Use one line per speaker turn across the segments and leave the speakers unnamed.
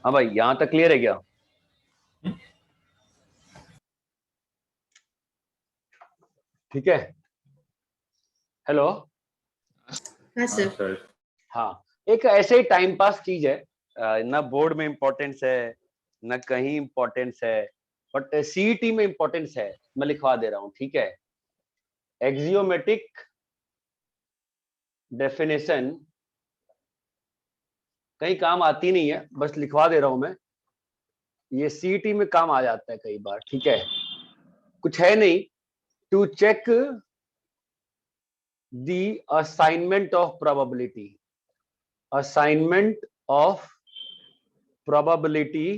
हाँ भाई, यहाँ तक क्लियर है क्या? ठीक है। हेलो।
हाँ सर।
हाँ, एक ऐसे ही टाइम पास चीज है, ना बोर्ड में इंपॉर्टेंस है ना कहीं इंपॉर्टेंस है, बट सीईटी में इंपॉर्टेंस है। मैं लिखवा दे रहा हूँ, ठीक है। एक्सियोमेटिक डेफिनेशन कहीं काम आती नहीं है, बस लिखवा दे रहा हूं मैं। ये सीईटी में काम आ जाता है कई बार, ठीक है। कुछ है नहीं, to check the assignment of probability, assignment of probability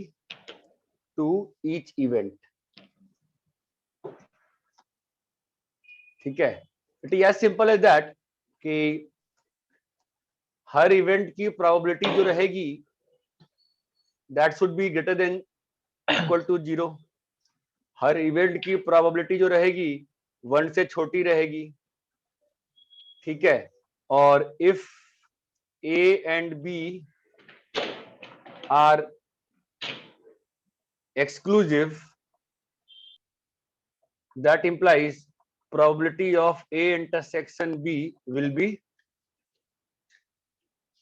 to each event, ठीक है। It is as simple as that कि हर इवेंट की प्रोबेबिलिटी जो रहेगी that should be greater than equal to 0। हर इवेंट की प्रोबेबिलिटी जो रहेगी 1 से छोटी रहेगी, ठीक है। और if A and B are exclusive, that implies probability of A intersection B will be,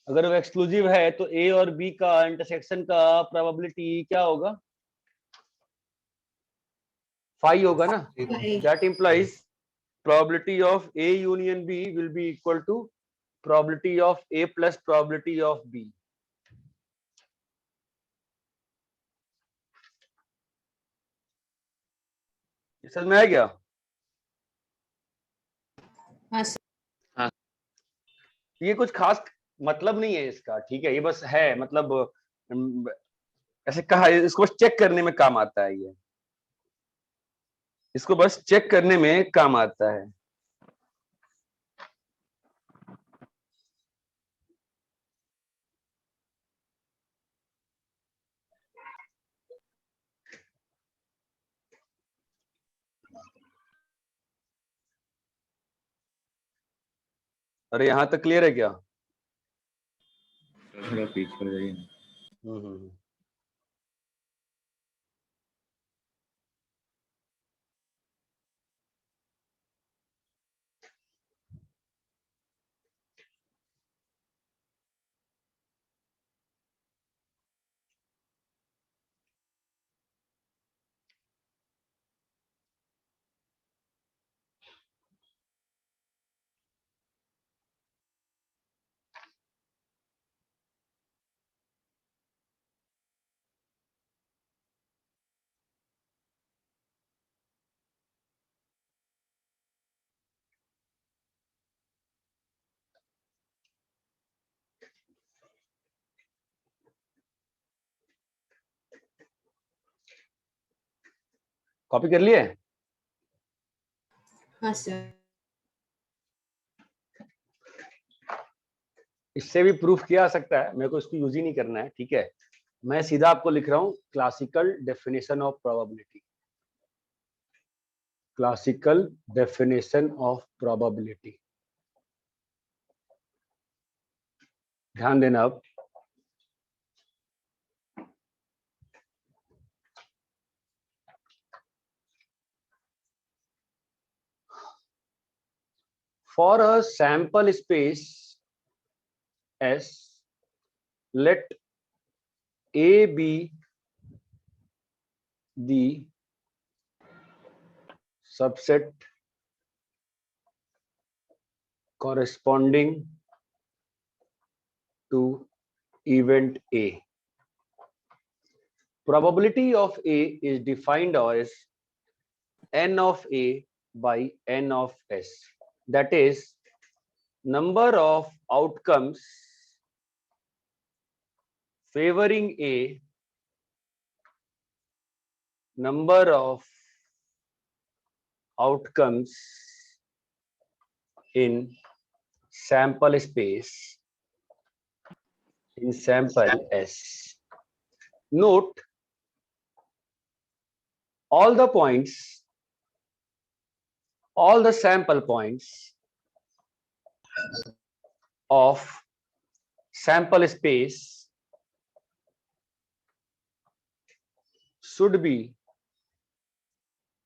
अगर वो एक्सक्लूसिव है तो A और B का इंटरसेक्शन का प्रोबेबिलिटी क्या होगा? 5 होगा ना। That implies probability of A union B will be equal to probability of A plus probability of B। समझ में आ गया?
हाँ सर।
ये कुछ खास मतलब नहीं है इसका, ठीक है। ये बस है, मतलब ऐसे कहा, इसको बस चेक करने में काम आता है ये, इसको बस चेक करने में काम आता है। अरे यहाँ तक क्लियर है क्या?
थोड़ा पीछे हो जाइए।
हम्म। कॉपी कर लिए?
हाँ सर।
इससे भी प्रूफ किया जा सकता है, मेरे को इसको यूज ही नहीं करना है, ठीक है। मैं सीधा आपको लिख रहा हूं classical definition of probability, classical definition of probability. ध्यान देना अब। For a sample space S, let A be the subset corresponding to event A. Probability of A is defined as n of A by n of S. That is, number of outcomes favoring A, number of outcomes in sample space, in sample S. Note all the points, all the sample points of sample space should be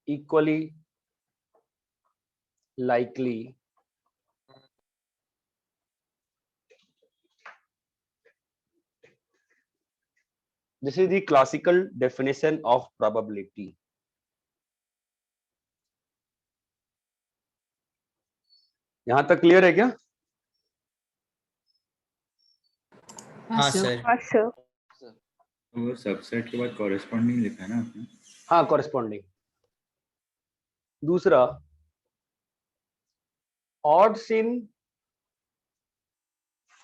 equally likely this is the classical definition of probability. यहां तक clear है क्या?
हाँ sir.
हाँ sir.
वो subset के बाद corresponding लिखा है ना आपने?
हाँ, कॉरेस्पॉन्डिंग। दूसरा, odds in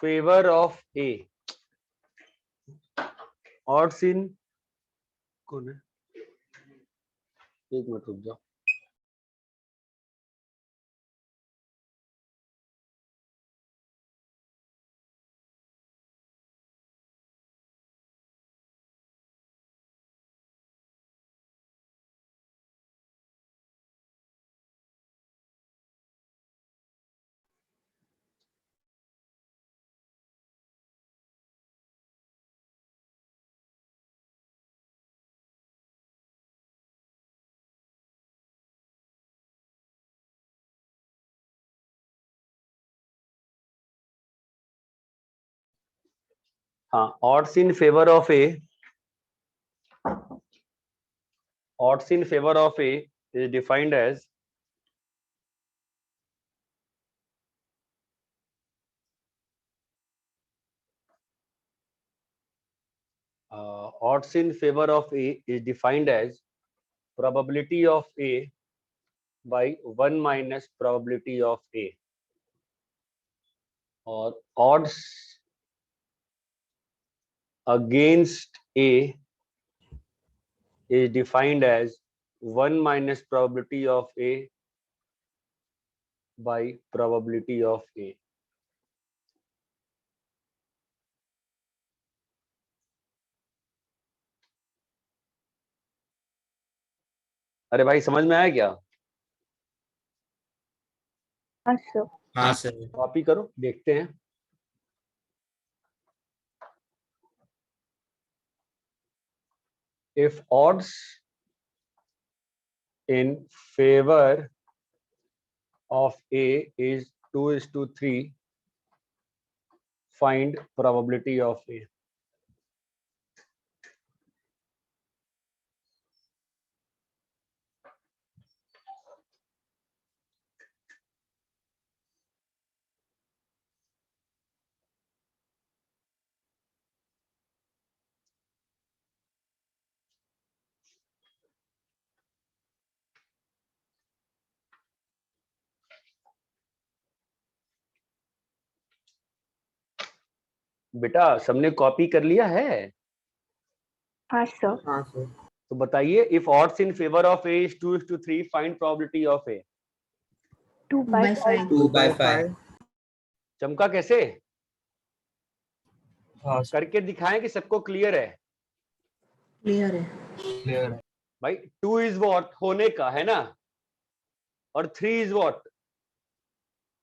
favor of A, odds in कौन है? एक मिनट रुक जाओ। हाँ, odds in favor of A, odds in favor of A is defined as odds in favor of A is defined as probability of A by 1 minus probability of A, और odds against A is defined as 1 minus probability of A by probability of A. अरे भाई समझ में आया क्या?
हाँ sir.
हाँ sir.
Copy करो, देखते हैं। If odds in favor of A is 2:3, find probability of A. बेटा सबने कॉपी कर लिया है?
हाँ सर।
हाँ सर।
तो बताइए, if odds in favor of A is 2:3, find probability of A.
2/5।
2/5।
चमका कैसे?
हाँ सर।
करके दिखाएं कि सबको क्लियर है?
क्लियर है।
क्लियर है।
भाई 2 is what? होने का है ना, और 3 is what?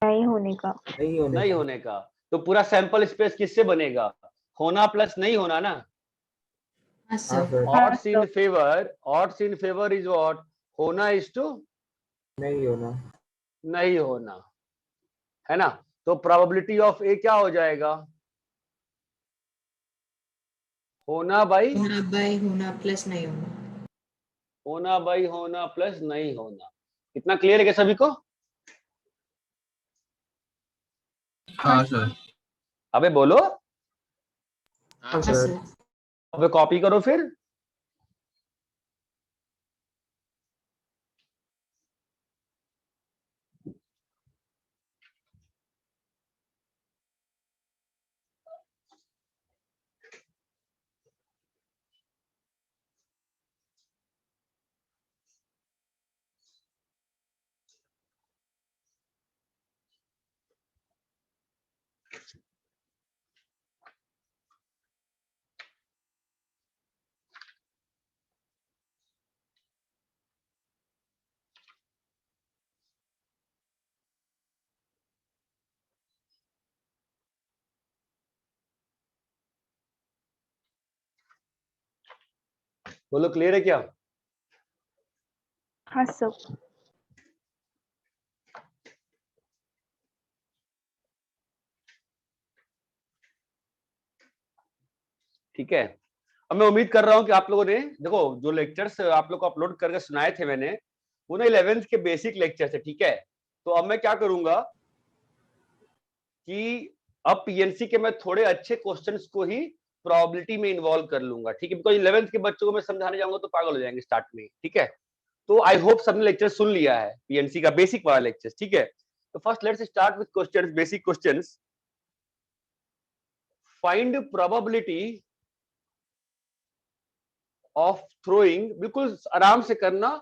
नहीं होने का।
नहीं होने का। तो पूरा सैंपल स्पेस किससे बनेगा? होना प्लस नहीं होना ना।
हाँ sir.
odds in favor is what? होना is to
नहीं होना।
नहीं होना, है ना? तो probability of A क्या हो जाएगा? होना बाई
होना बाय होना प्लस नहीं होना।
होना बाई होना प्लस नहीं होना। कितना क्लियर है क्या सभी को?
हाँ सर।
अबे बोलो,
हाँ सर।
अबे कॉपी करो फिर। बोलो क्लियर है क्या?
हाँ सर।
ठीक है, अब मैं उम्मीद कर रहा हूं कि आप लोगों ने देखो जो लेक्चर्स आप लोग को अपलोड करके सुनाए थे मैंने, वो ना 11th के बेसिक लेक्चर थे। ठीक है, तो अब मैं क्या करूंगा कि अब पीएनसी के मैं थोड़े अच्छे क्वेश्चंस को ही प्रोबेबिलिटी में इन्वॉल्व कर लूंगा। ठीक है, बिकॉज 11th के बच्चों को मैं समझाने जाऊंगा तो पागल हो जाएंगे स्टार्ट में। ठीक है, तो आई होप सबने लेक्चर सुन लिया है पीएनसी का बेसिक वाला लेक्चर। ठीक है, तो first let's start with questions, basic questions. Find probability of throwing, बिल्कुल आराम से करना,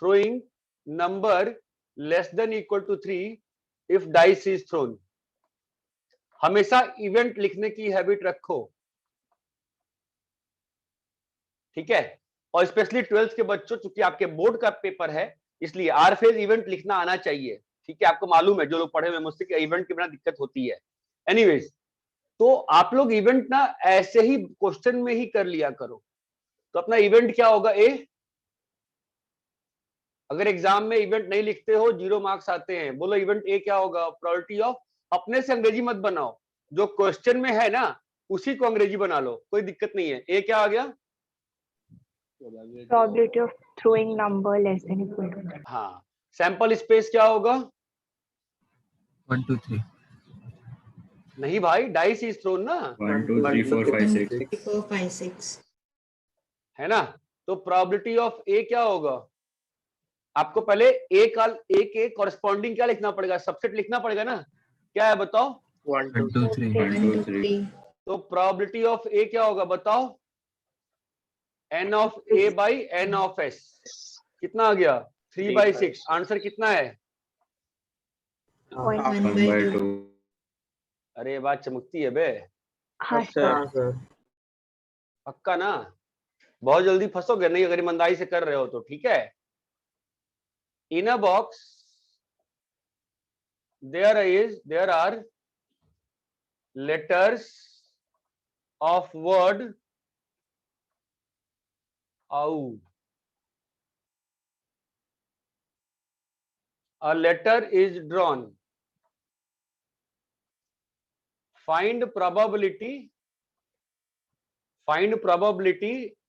throwing number less than equal to 3 if dice is thrown. हमेशा इवेंट लिखने की हैबिट रखो। ठीक है, और स्पेशली 12th के बच्चों, चूंकि आपके बोर्ड का पेपर है इसलिए आर फेज इवेंट लिखना आना चाहिए। ठीक है, आपको मालूम है जो लोग पढ़े हुए मुझसे कि इवेंट के बिना दिक्कत होती है। एनीवेज, तो आप लोग इवेंट ना ऐसे ही क्वेश्चन में ही कर लिया करो। तो अपना इवेंट क्या होगा? ए। अगर एग्जाम में इवेंट नहीं लिखते हो 0 मार्क्स आते हैं। बोलो इवेंट ए क्या होगा? प्रोबेबिलिटी ऑफ, अपने से अंग्रेजी मत बनाओ, जो क्वेश्चन में है ना उसी को अंग्रेजी बना लो, कोई दिक्कत नहीं है। ए क्या आ गया?
Probability of throwing number less than equal to 3.
हाँ, सैंपल स्पेस क्या होगा?
1 2 3
नहीं भाई, डाइस इज थ्रोन ना,
1 2 3 4 5 6
4 5 6
है ना? तो प्रोबेबिलिटी ऑफ ए क्या होगा? आपको पहले ए के कॉरेस्पॉन्डिंग क्या लिखना पड़ेगा? सबसेट लिखना पड़ेगा ना। क्या है बताओ?
1 2 3 1 2 3
तो प्रोबेबिलिटी ऑफ ए क्या होगा बताओ? N of A by n of S. कितना आ गया? 3/6। आंसर कितना है?
1 by 2
अरे ये बात चमकती है बे।
हाँ सर।
पक्का ना? बहुत जल्दी फंसोगे नहीं अगर ईमानदारी से कर रहे हो तो। ठीक है, in a box there are letters of word au. A letter is drawn. Find probability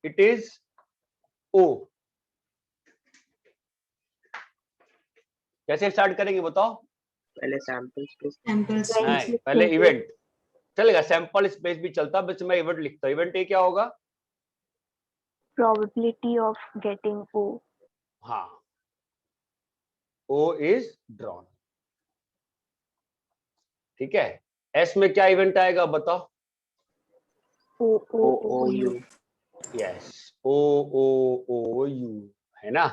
it is O. कैसे स्टार्ट करेंगे बताओ?
पहले सैंपल स्पेस,
samples
नहीं, पहले इवेंट चलेगा, सैंपल स्पेस भी चलता, बस मैं इवेंट लिखता हूं। इवेंट ए क्या होगा?
Probability of getting O.
हाँ, O is drawn। ठीक है, एस में क्या इवेंट आएगा बताओ?
OOU.
यस, OOOU है ना?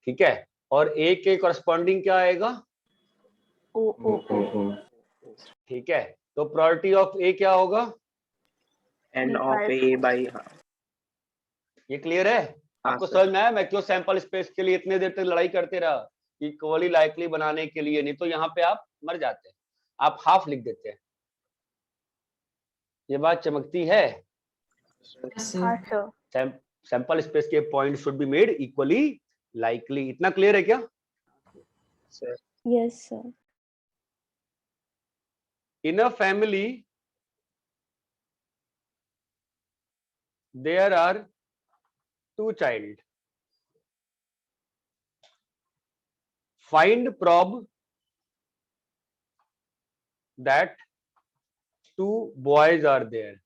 ठीक है, और ए के कॉरेस्पॉन्डिंग क्या आएगा?
OOO.
ठीक है, तो प्रोबेबिलिटी ऑफ ए क्या होगा?
N of A by.
ये क्लियर है? आपको समझ में आया मैं क्यों सैंपल स्पेस के लिए इतने देर तक लड़ाई करते रहा? इक्वली लाइकली बनाने के लिए, नहीं तो यहाँ पे आप मर जाते, आप हाफ लिख देते हैं। ये बात चमकती है?
हाँ सर।
सैंपल स्पेस के point should be made equally likely. इतना क्लियर है क्या?
Yes sir.
In a family there are 2 child. Find prob that 2 boys are there.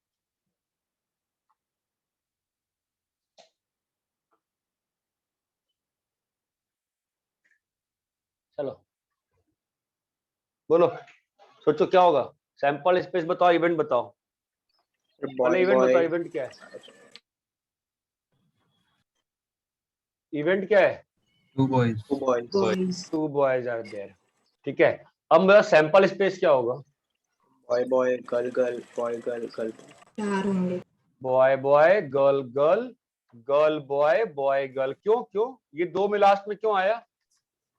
चलो बोलो, सोचो क्या होगा? सैंपल स्पेस बताओ, इवेंट बताओ। पहले इवेंट बताओ, इवेंट क्या है? इवेंट क्या है?
2 boys
boys
2 boys are there। ठीक है, अब मेरा सैंपल स्पेस क्या होगा?
Boy boy girl girl boy girl girl.
4 होंगे।
Boy boy girl girl girl boy boy girl. क्यों ये 2 में लास्ट में क्यों आया?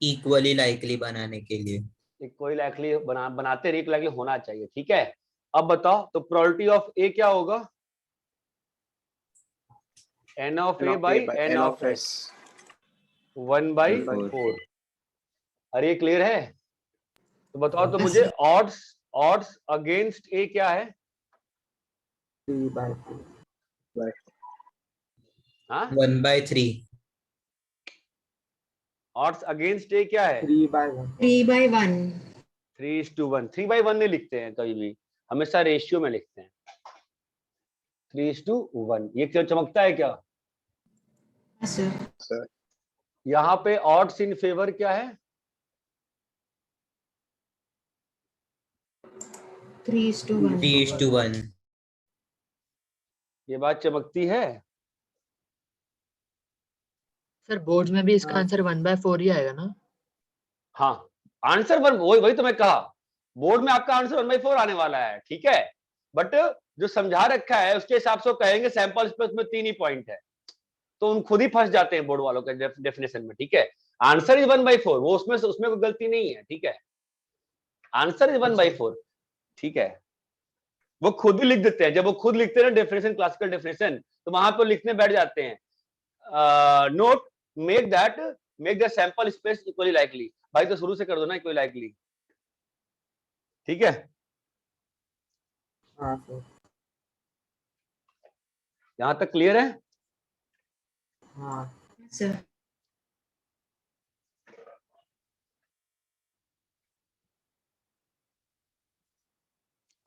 इक्वली लाइकली बनाने के लिए।
इक्वली लाइकली बनाते रही, लाइकली होना चाहिए। ठीक है, अब बताओ तो प्रोबेबिलिटी ऑफ ए क्या होगा? n of a by n of s 1 by
4.
4। अरे ये क्लियर है? तो बताओ तो
Yes,
मुझे
sir.
ऑड्स अगेंस्ट ए क्या है?
1/3।
ऑड्स अगेंस्ट ए क्या है?
3/1.
3:1। 3/1 नहीं लिखते हैं कभी भी, हमेशा रेशियो में लिखते हैं 3:1। ये क्या चमकता है क्या?
Yes, sir.
यहाँ पे ऑड्स इन फेवर क्या है?
3:1.
3:1।
ये बात चमकती है?
सर बोर्ड में भी इसका आंसर 1/4 ही आएगा ना?
हाँ, आंसर वही तो मैं कहा, बोर्ड में आपका आंसर 1/4 आने वाला है, ठीक है, बट जो समझा रखा है उसके हिसाब से वो कहेंगे सैंपल स्पेस में 3 ही पॉइंट है, तो उन खुद ही फंस जाते हैं बोर्ड वालों के डेफिनेशन में, ठीक है। आंसर इज 1/4, वो उसमें कोई गलती नहीं है, ठीक है, आंसर इज 1/4, ठीक है। वो खुद ही लिख देते हैं, जब वो खुद लिखते हैं ना डेफिनेशन, क्लासिकल डेफिनेशन, तो वहां पर लिखने बैठ जाते हैं, note make the sample space equally likely. भाई तो शुरू से कर दो ना इक्वली लाइकली, ठीक है। यहां तक क्लियर है?
Yes, sir.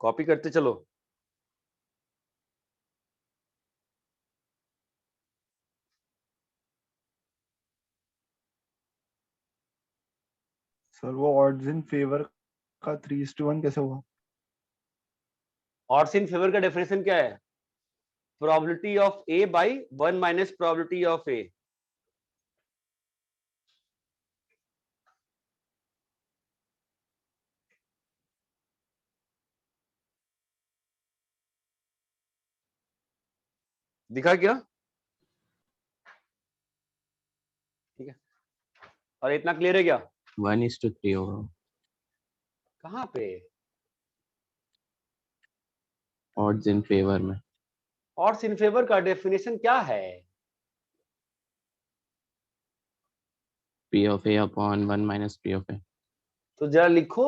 कॉपी करते चलो।
सर वो ऑड्स इन फेवर का 3:1 कैसे हुआ?
ऑड्स इन फेवर का डेफिनेशन क्या है? Probability of A by 1 minus probability of A. दिखा क्या? ठीक है, और इतना क्लियर है क्या?
1:3 होगा।
कहाँ पे?
ऑड्स इन फेवर में।
ऑड्स इन फेवर का डेफिनेशन क्या है?
P of A upon 1 minus P of A।
तो जरा लिखो।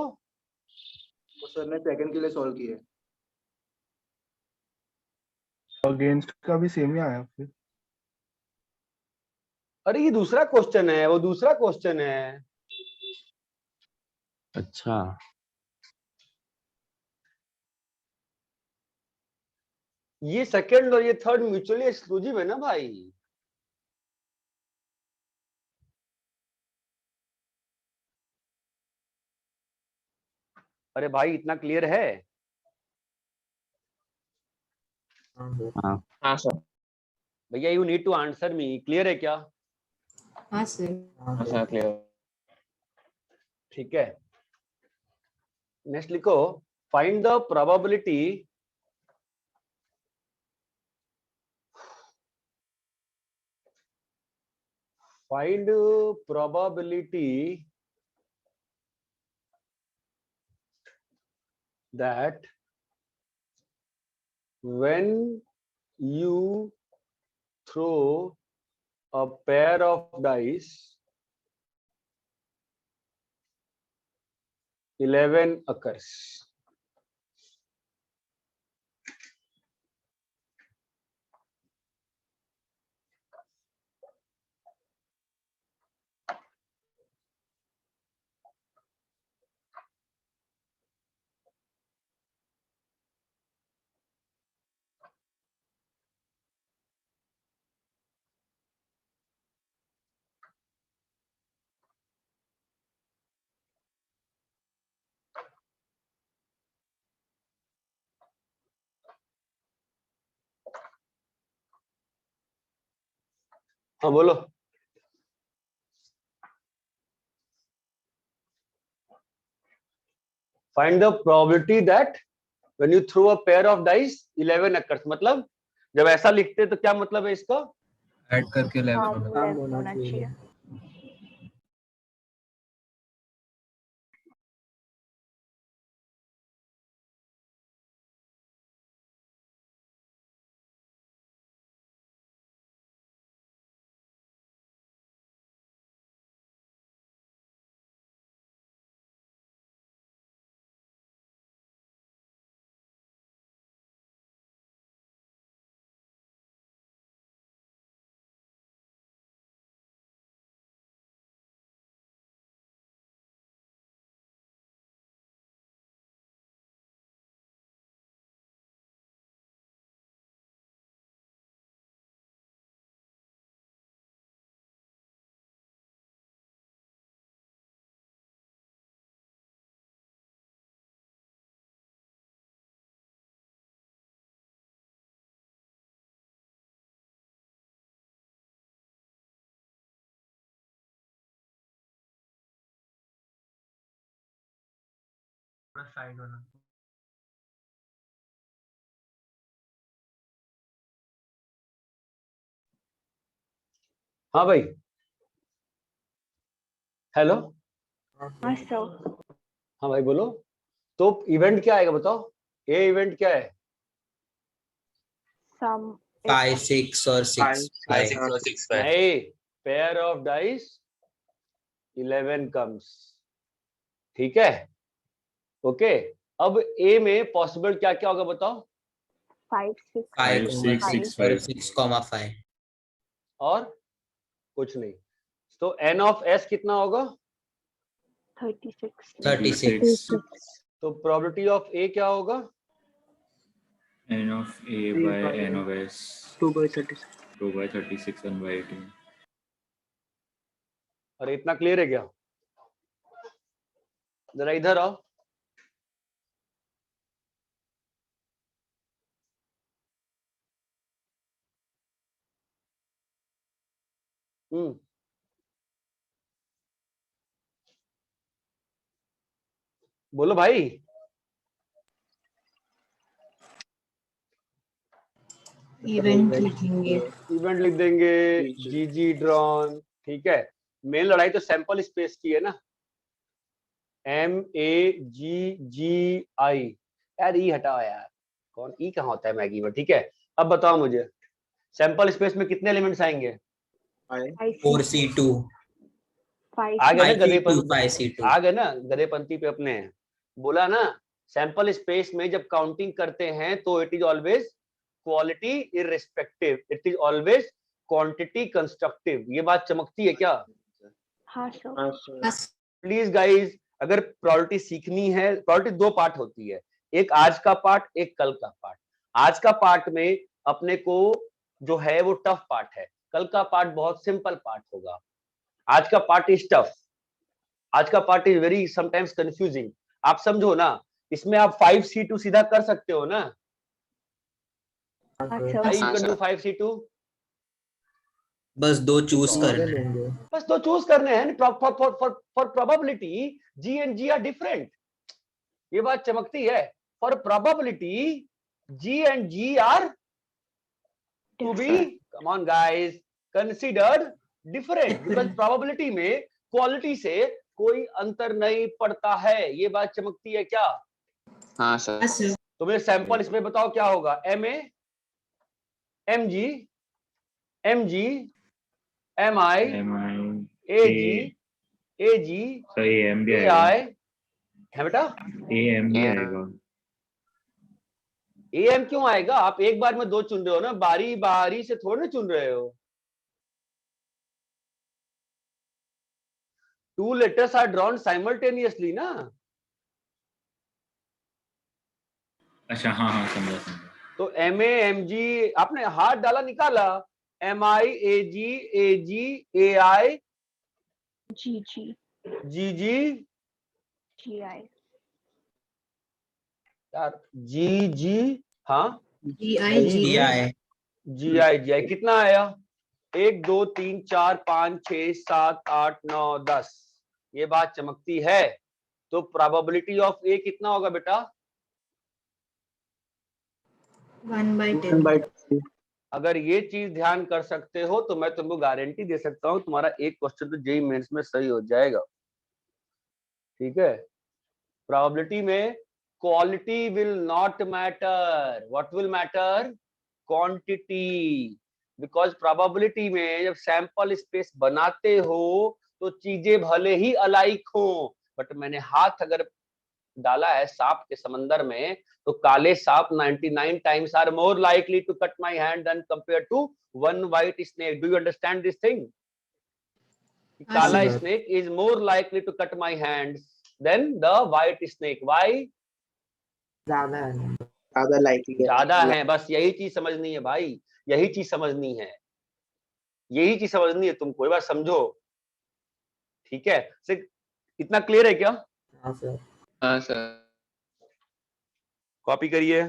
तो सर ने सेकंड के लिए सॉल्व किया।
अगेंस्ट का भी सेम ही आया फिर।
अरे ये दूसरा क्वेश्चन है, वो दूसरा क्वेश्चन है।
अच्छा,
ये सेकंड और ये थर्ड म्यूचुअली एक्सक्लूसिव है ना भाई। अरे भाई इतना क्लियर है?
हाँ
सर।
भैया you need to answer me, clear है क्या?
Yes, sir.
हाँ क्लियर।
ठीक है, नेक्स्ट लिखो, find the probability that when you throw a pair of dice 11 occurs। हाँ बोलो। Find the probability that when you throw a pair of dice 11 occurs, मतलब जब ऐसा लिखते तो क्या मतलब है इसका?
ऐड करके 11
हाँ,
होना।
11 होना चाहिए।
हाँ भाई, हेलो।
हाँ सर।
हाँ भाई बोलो। तो इवेंट क्या आएगा बताओ, ए इवेंट क्या है?
Sum
5, 6 और 6, 5.
नहीं, पेयर ऑफ डाइस 11 कम्स, ठीक है, ओके। अब ए में पॉसिबल क्या क्या होगा बताओ?
5, 6,
5,
6,
6
6,
और
5.
6,5.
और कुछ नहीं। तो एन ऑफ एस कितना होगा?
36.
36.
तो प्रोबेबिलिटी ऑफ ए क्या होगा?
N of A by N of S.
2 by 36.
2 by 36 1 by 18.
अरे इतना क्लियर है क्या? जरा इधर आओ। बोलो भाई।
इवेंट लिखेंगे।
इवेंट लिख देंगे, जीजी ड्रॉन, ठीक है। मेन लड़ाई तो सैंपल स्पेस की है ना, MAGGI। यार ई हटाओ यार, कौन ई कहाँ होता है मैगी में, ठीक है। अब बताओ मुझे, सैंपल स्पेस में कितने एलिमेंट्स आएंगे?
4C2.
आ गए ना
5C2,
गधेपंती,
5C2.
आ गए ना गधेपंती पे अपने, बोला ना सैंपल स्पेस में जब काउंटिंग करते हैं तो it is always quality irrespective, it is always quantity constructive. ये बात चमकती है क्या?
हाँ सर।
प्लीज गाइस, अगर प्रोबेबिलिटी सीखनी है, प्रोबेबिलिटी दो पार्ट होती है, एक आज का पार्ट, एक कल का पार्ट। आज का पार्ट में अपने को जो है वो टफ पार्ट है, कल का पार्ट बहुत सिंपल पार्ट होगा। आज का पार्ट इज टफ, आज का part is very sometimes confusing. आप समझो ना, इसमें आप 5C2 सीधा कर सकते हो ना?
अच्छा।
You can do 5C2।
बस 2 चूज करना है.
बस दो चूज करने हैं। For probability G and G are different, ये बात चमकती है। For probability G and G are to be, come on guys, considered different, because probability में क्वालिटी से कोई अंतर नहीं पड़ता है। ये बात चमकती है क्या?
हाँ सर।
तो मेरे सैंपल इसमें बताओ क्या होगा? MA, MG, MG, MI, AG, AG,
सही AM भी
AI
आएगा,
है बेटा।
AM भी आएगा।
AM क्यों आएगा? आप एक बार में दो चुन रहे हो ना, बारी बारी से थोड़ी ना चुन रहे हो। 2 letters are drawn simultaneously ना।
अच्छा हाँ हाँ समझा समझा।
तो MA, MG आपने हाथ डाला निकाला, MI, AG, AG, AI,
GG,
GG,
GI,
यार GG, हाँ
GI,
GI.
GI कितना आया? 1 2 3 4 5 6 7 8 9 10। ये बात चमकती है। तो प्रोबेबिलिटी ऑफ ए कितना होगा बेटा?
1/10.
अगर ये चीज ध्यान कर सकते हो तो मैं तुमको गारंटी दे सकता हूँ तुम्हारा एक क्वेश्चन तो जेईई मेंस में सही हो जाएगा, ठीक है। प्रोबेबिलिटी में quality will not matter, what will matter? Quantity. Because probability में जब सैंपल स्पेस बनाते हो तो चीजें भले ही अलाइक हो, बट मैंने हाथ अगर डाला है सांप के समंदर में तो काले सांप 99 times are more likely to cut my hand than compared to one white snake. Do you understand this thing? काला snake is more likely to cut my hands than the white snake. Why?
ज्यादा likely,
ज्यादा है, बस यही चीज समझनी है भाई, यही चीज समझनी है, यही चीज समझनी है तुमको। एक बार समझो, ठीक है। इतना क्लियर है क्या?
हाँ सर।
हाँ सर।
कॉपी करिए।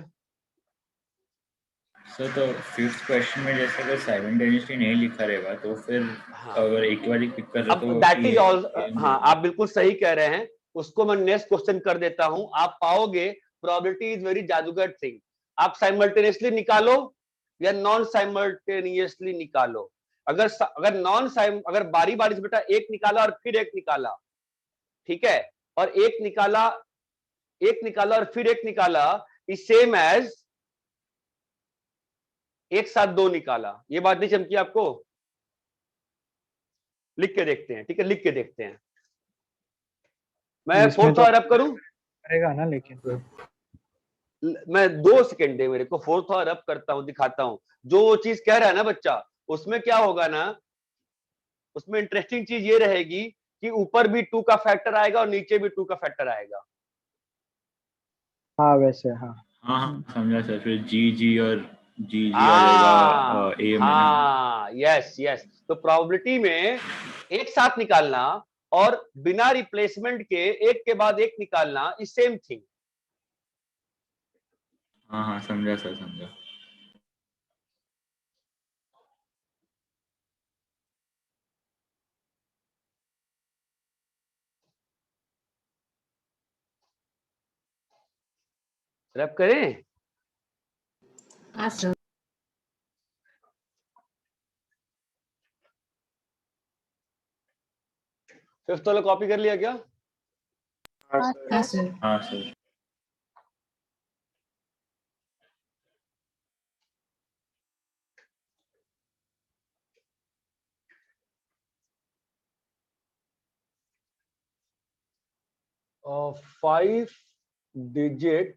सर तो फिफ्थ क्वेश्चन में जैसे अगर साइमल्टेनियसली नहीं लिखा रहेगा तो फिर
हाँ,
अगर एक बार ही पिक कर रहे
अब
तो
दैट इज ऑल, हाँ आप बिल्कुल सही कह रहे हैं। उसको मैं नेक्स्ट क्वेश्चन कर देता हूं, आप पाओगे प्रोबेबिलिटी इज वेरी जादूगर थिंग। आप साइमल्टेनियसली निकालो या नॉन साइमल्टेनियसली निकालो। अगर बारी बारी से बेटा एक निकाला और फिर एक निकाला, ठीक है, और एक निकाला और फिर एक निकाला, इज सेम एज एक साथ दो निकाला। ये बात नहीं चमकी आपको? लिख के देखते हैं, ठीक है, लिख के देखते हैं। मैं फोर्थ और अप करूं?
करेगा ना, लेकिन
मैं 2 सेकेंड दे मेरे को, फोर्थ और अप करता हूं, दिखाता हूं। जो चीज कह रहा है ना बच्चा, उसमें क्या होगा ना, उसमें इंटरेस्टिंग चीज ये रहेगी कि ऊपर भी 2 का फैक्टर आएगा और नीचे भी 2 का फैक्टर आएगा।
हाँ वैसे हाँ।
हाँ हाँ समझा सर। फिर जी जी और जी जी आ जाएगा ए में ना।
हाँ, यस यस। तो प्रोबेबिलिटी में एक साथ निकालना और बिना रिप्लेसमेंट के एक के बाद एक निकालना इज सेम थिंग।
हाँ हाँ समझा सर, समझा।
रैप करें?
हाँ सर।
फिफ्थ वाला कॉपी कर लिया क्या?
हाँ सर।
हाँ sir.
A 5-digit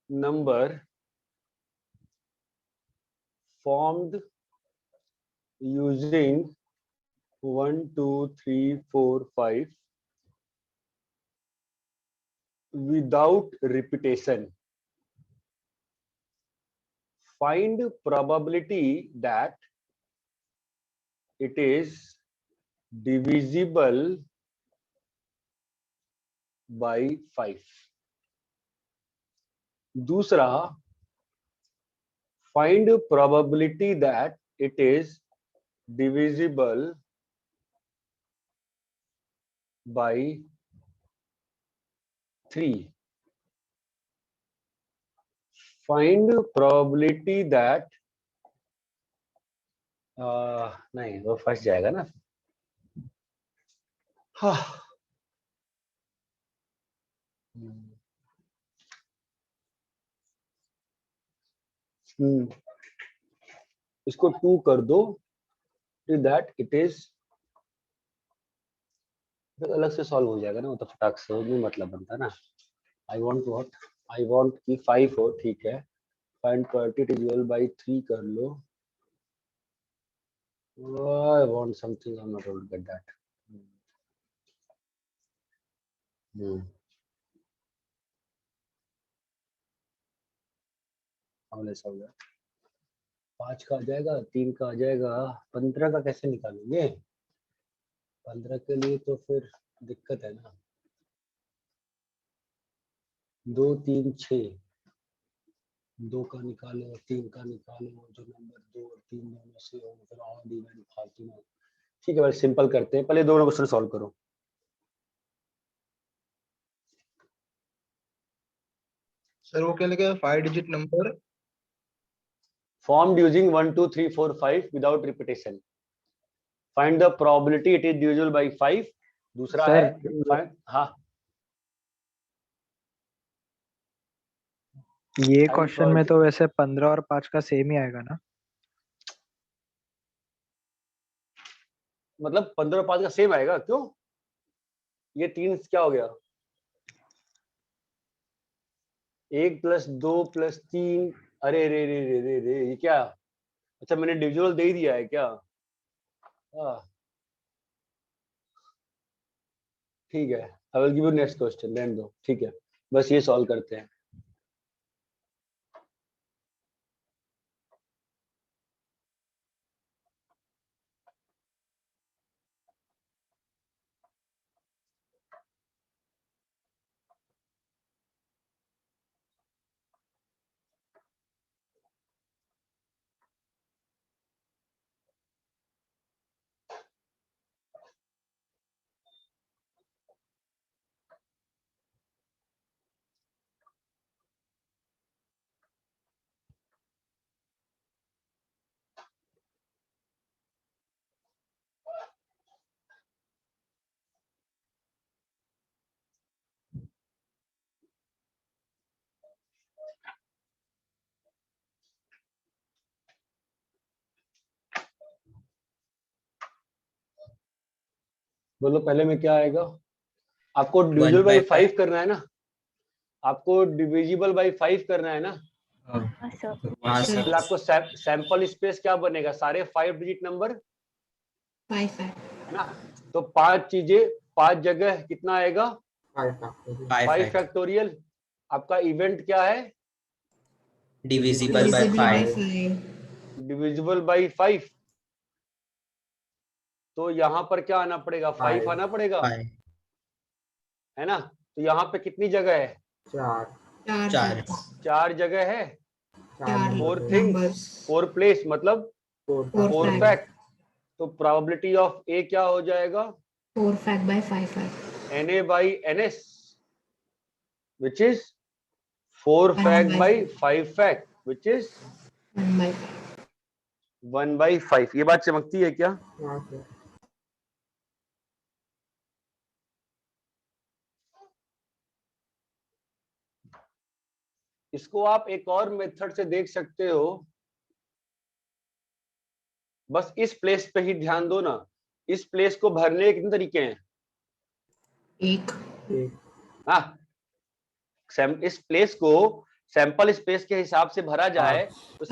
number formed using 1, 2, 3, 4, 5 without repetition. Find probability that it is divisible by 5. दूसरा, find probability that it is divisible by 3. Find probability that नहीं, वो फंस जाएगा ना। हाँ, इसको 2 कर दो, दैट इट इज, अलग से सॉल्व हो जाएगा ना, वो तो फटाक से, नहीं मतलब बनता ना। I want what, I want कि 5 हो, ठीक है, फाइंड प्रोबेबिलिटी डिविजिबल बाय 3 कर लो। I want something, I am not able to get that. हमने सब 5 का आ जाएगा, 3 का आ जाएगा, 15 का कैसे निकालेंगे? 15 के लिए तो फिर दिक्कत है ना। 2, 3, 6, 2 का निकालो, 3 का निकालो, जो नंबर 2 और 3 दोनों से हो, फिर ऑड इवन फालतू में। ठीक है भाई, सिंपल करते हैं, पहले दोनों क्वेश्चन सॉल्व करो।
सर वो क्या लिखा है? 5 digit number
formed using 1, 2, 3, 4, 5 without repetition. Find the probability it is divisible by 5. दूसरा है find, हाँ,
ये क्वेश्चन में तो वैसे 15 और 5 का सेम ही आएगा ना?
मतलब 15 और 5 का सेम आएगा, क्यों? ये 3 क्या हो गया? 1 + 2 + 3, अरे रे रे रे रे रे, ये क्या? अच्छा, मैंने डिविजिबल दे ही दिया है क्या? ठीक है, I will give you next question, रहने दो, ठीक है, बस ये सॉल्व करते हैं। बोलो पहले में क्या आएगा? आपको डिविजिबल बाई 5 करना है ना, आपको डिविजिबल बाई 5 करना है ना।
हाँ सर।
मतलब आपको सैंपल स्पेस क्या बनेगा? सारे 5 डिजिट नंबर
5
है ना। तो 5 चीजें 5 जगह कितना आएगा? 5 फैक्टोरियल। आपका इवेंट क्या है?
Divisible by 5।
Divisible by 5। तो यहाँ पर क्या आना पड़ेगा? 5 आना पड़ेगा, है ना। तो यहाँ पे कितनी जगह है? 4 जगह है। 4 थिंग्स 4 प्लेस मतलब 4 फैक्ट। तो प्रोबेबिलिटी ऑफ ए क्या हो जाएगा?
4 fact by 5 fact.
Na by ns, which is 4 fact by 5 fact, which is
1 by 5.
1 by 5। ये बात चमकती है क्या? इसको आप एक और मेथड से देख सकते हो। बस इस प्लेस पे ही ध्यान दो ना। इस प्लेस को भरने के कितने तरीके हैं?
एक।
हाँ, इस प्लेस को सैंपल स्पेस के हिसाब से भरा जाए तो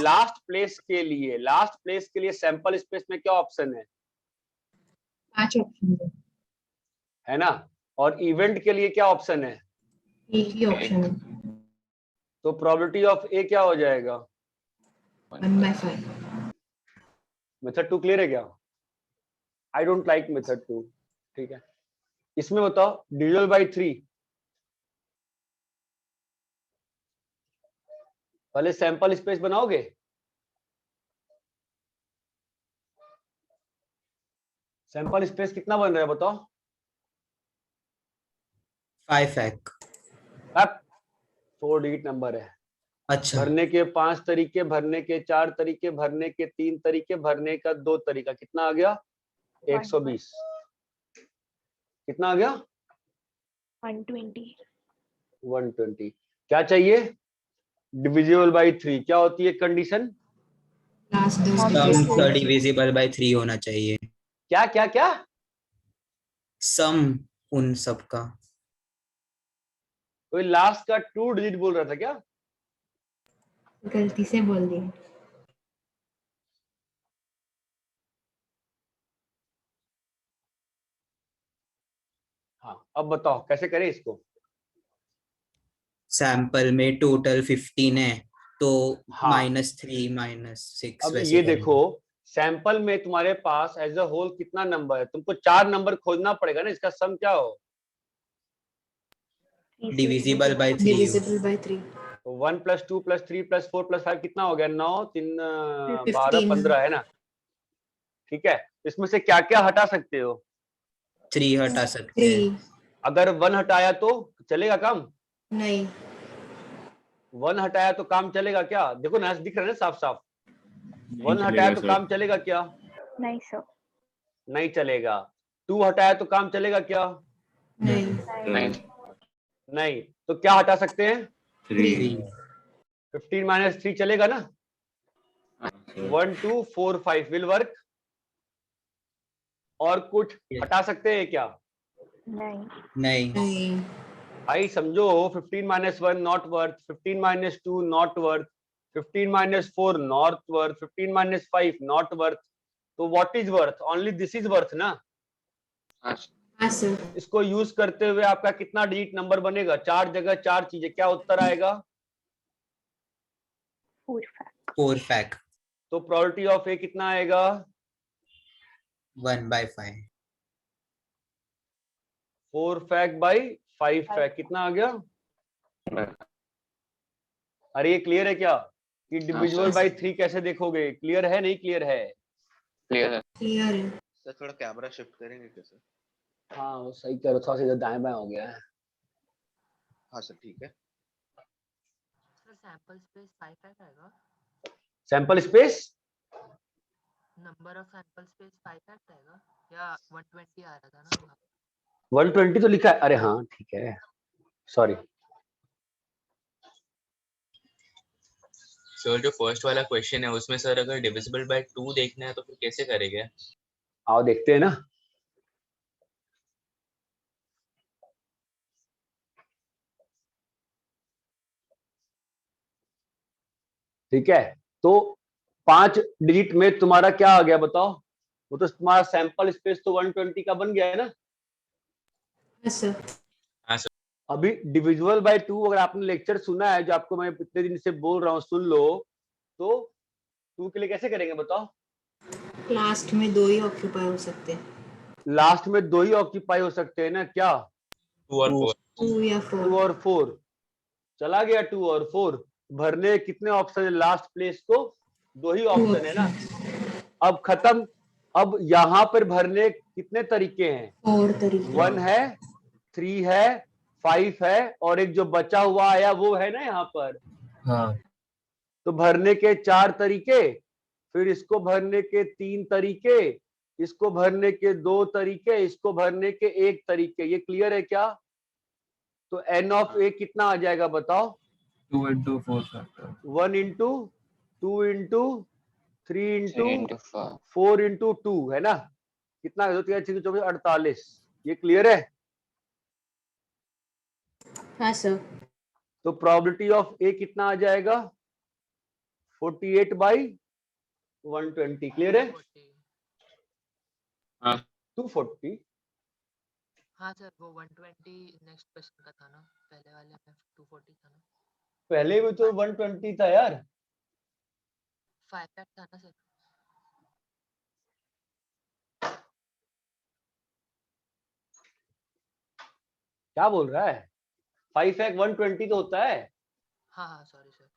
लास्ट प्लेस के लिए सैंपल स्पेस में क्या ऑप्शन है?
5 ऑप्शन
है ना। और इवेंट के लिए क्या ऑप्शन है?
एक ही ऑप्शन है।
तो प्रोबेबिलिटी ऑफ ए क्या हो जाएगा?
1 by 5.
मेथड 2 क्लियर है क्या? I don't like method 2। ठीक है, इसमें बताओ डिविजिबल बाई 3। पहले सैंपल स्पेस बनाओगे? सैंपल स्पेस कितना बन रहा है बताओ?
5 फैक्ट।
4 डिजिट नंबर है।
अच्छा,
भरने के 5 तरीके, भरने के 4 तरीके, भरने के 3 तरीके, भरने का 2 तरीका। कितना आ गया? 120। कितना आ गया?
120।
120। क्या चाहिए? Divisible by 3। क्या होती है कंडीशन?
लास्ट दो
सम डिविजिबल बाय 3 होना चाहिए।
क्या क्या क्या?
सम उन सब का।
कोई लास्ट का 2 डिजिट बोल रहा था क्या?
गलती से बोल दिया।
हाँ, अब बताओ कैसे करें इसको?
सैंपल में टोटल 15 है तो
हाँ।
-3 -6
अब
वैसे
ये
करेंगे।
देखो, सैंपल में तुम्हारे पास एज अ होल कितना नंबर है? तुमको 4 नंबर खोजना पड़ेगा ना। इसका सम क्या हो?
Divisible by 3।
Divisible by 3।
1 + 2 + 3 + 4 + 5 कितना हो गया? 9 3 12
15
15 है ना। ठीक है, इसमें से क्या क्या हटा सकते हो?
3 हटा सकते हैं।
3
अगर 1 हटाया तो चलेगा काम?
नहीं।
1 हटाया तो काम चलेगा क्या? देखो ना, दिख रहा है ना साफ साफ। 1 हटाया तो काम चलेगा क्या?
नहीं सर।
नहीं चलेगा। 2 हटाया तो काम चलेगा क्या?
नहीं।
नहीं। तो क्या हटा सकते हैं?
3
15 - 3 चलेगा ना। 1 2 4 5 विल वर्क। और कुछ हटा सकते हैं क्या?
नहीं।
नहीं।
भाई समझो, 15 - 1 not worth, 15 - 2 not worth, 15 - 4 not worth, 15 - 5 not worth. तो what is worth? Only this is worth ना।
हाँ सर।
इसको यूज करते हुए आपका कितना डिजिट नंबर बनेगा? 4 जगह 4 चीजें। क्या उत्तर आएगा?
4 फैक्ट।
तो प्रोबेबिलिटी ऑफ ए कितना आएगा?
1 by 5।
4 फैक्ट बाई 5 फैक्ट कितना आ गया? अरे ये क्लियर है क्या कि डिविजिबल बाई 3 कैसे देखोगे? क्लियर है नहीं क्लियर है?
क्लियर है।
सर थोड़ा कैमरा शिफ्ट करेंगे क्या सर?
हाँ वो सही कह रहे हो, थोड़ा सा इधर दाएं बाएं हो गया है।
हाँ सर ठीक है।
सर सैंपल स्पेस 5 फैक्ट आएगा?
Sample space
number of sample space 5 fact आएगा या 120 आ रहा था ना?
120 तो लिखा है। अरे हाँ ठीक है, सॉरी।
सर जो फर्स्ट वाला क्वेश्चन है उसमें सर अगर डिविजिबल बाय 2 देखना है तो फिर कैसे करेंगे?
आओ देखते हैं ना। ठीक है, तो 5 डिजिट में तुम्हारा क्या आ गया बताओ? वो तो तुम्हारा सैंपल स्पेस तो 120 का बन गया है ना।
हाँ सर।
अभी डिविजिबल बाय 2 अगर आपने लेक्चर सुना है जो आपको मैं इतने दिन से बोल रहा हूँ, सुन लो, तो 2 के लिए कैसे करेंगे बताओ?
लास्ट में 2 ही ऑक्यूपाई हो सकते हैं।
लास्ट में 2 ही ऑक्यूपाई हो सकते हैं ना, क्या?
2 या 4।
2 और 4 चला गया, 2 और 4 भरने कितने ऑप्शन है लास्ट प्लेस को? 2 ही ऑप्शन है ना। अब खत्म। अब यहां पर भरने कितने तरीके हैं?
4 तरीके।
1 है, 3 है, 5 है, और एक जो बचा हुआ आया वो है ना यहाँ पर।
हाँ।
तो भरने के 4 तरीके, फिर इसको भरने के 3 तरीके, इसको भरने के 2 तरीके, इसको भरने के 1 तरीके। ये क्लियर है क्या? तो n ऑफ a कितना आ जाएगा बताओ?
2 into 4 factor.
1 into 2 into 3 into
3 into 4।
4 into 2 है ना। कितना 2 3 4 24 48। ये क्लियर है?
हाँ सर।
तो प्रोबेबिलिटी ऑफ ए कितना आ जाएगा? 48 बाई 120। क्लियर है?
40।
हाँ
240।
हाँ सर, वो 120 नेक्स्ट क्वेश्चन का था ना, पहले वाले में 240 था ना।
पहले भी तो 120 था यार।
5 फैक्ट था ना सर।
क्या बोल रहा है? 5 एक 120 तो होता है।
हाँ हाँ, सॉरी सर।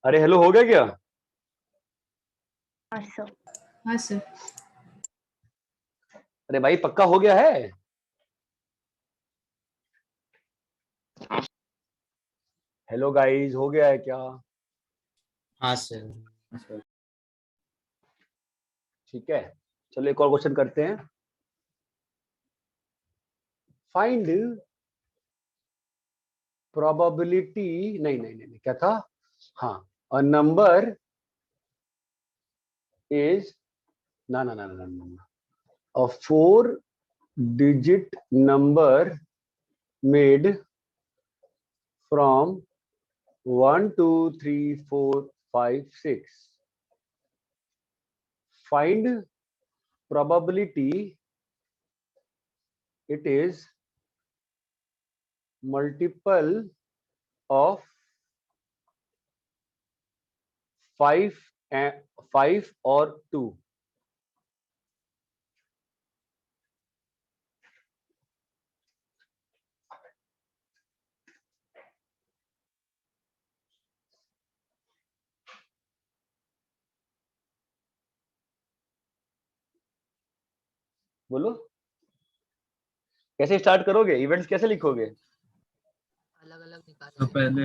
अरे हेलो, हो गया क्या?
हाँ सर।
हाँ सर।
अरे भाई पक्का हो गया है? हेलो गाइस, हो गया है क्या?
हाँ सर।
ठीक है, चलो एक और क्वेश्चन करते हैं। फाइंड प्रोबेबिलिटी, नहीं क्या था, हाँ, अ नंबर इज ना a 4-digit number made from 1 2 3 4 5 6. Find probability it is multiple of 5 or 2. बोलो कैसे स्टार्ट करोगे, इवेंट्स कैसे लिखोगे?
अलग अलग
तो
निकाल
पहले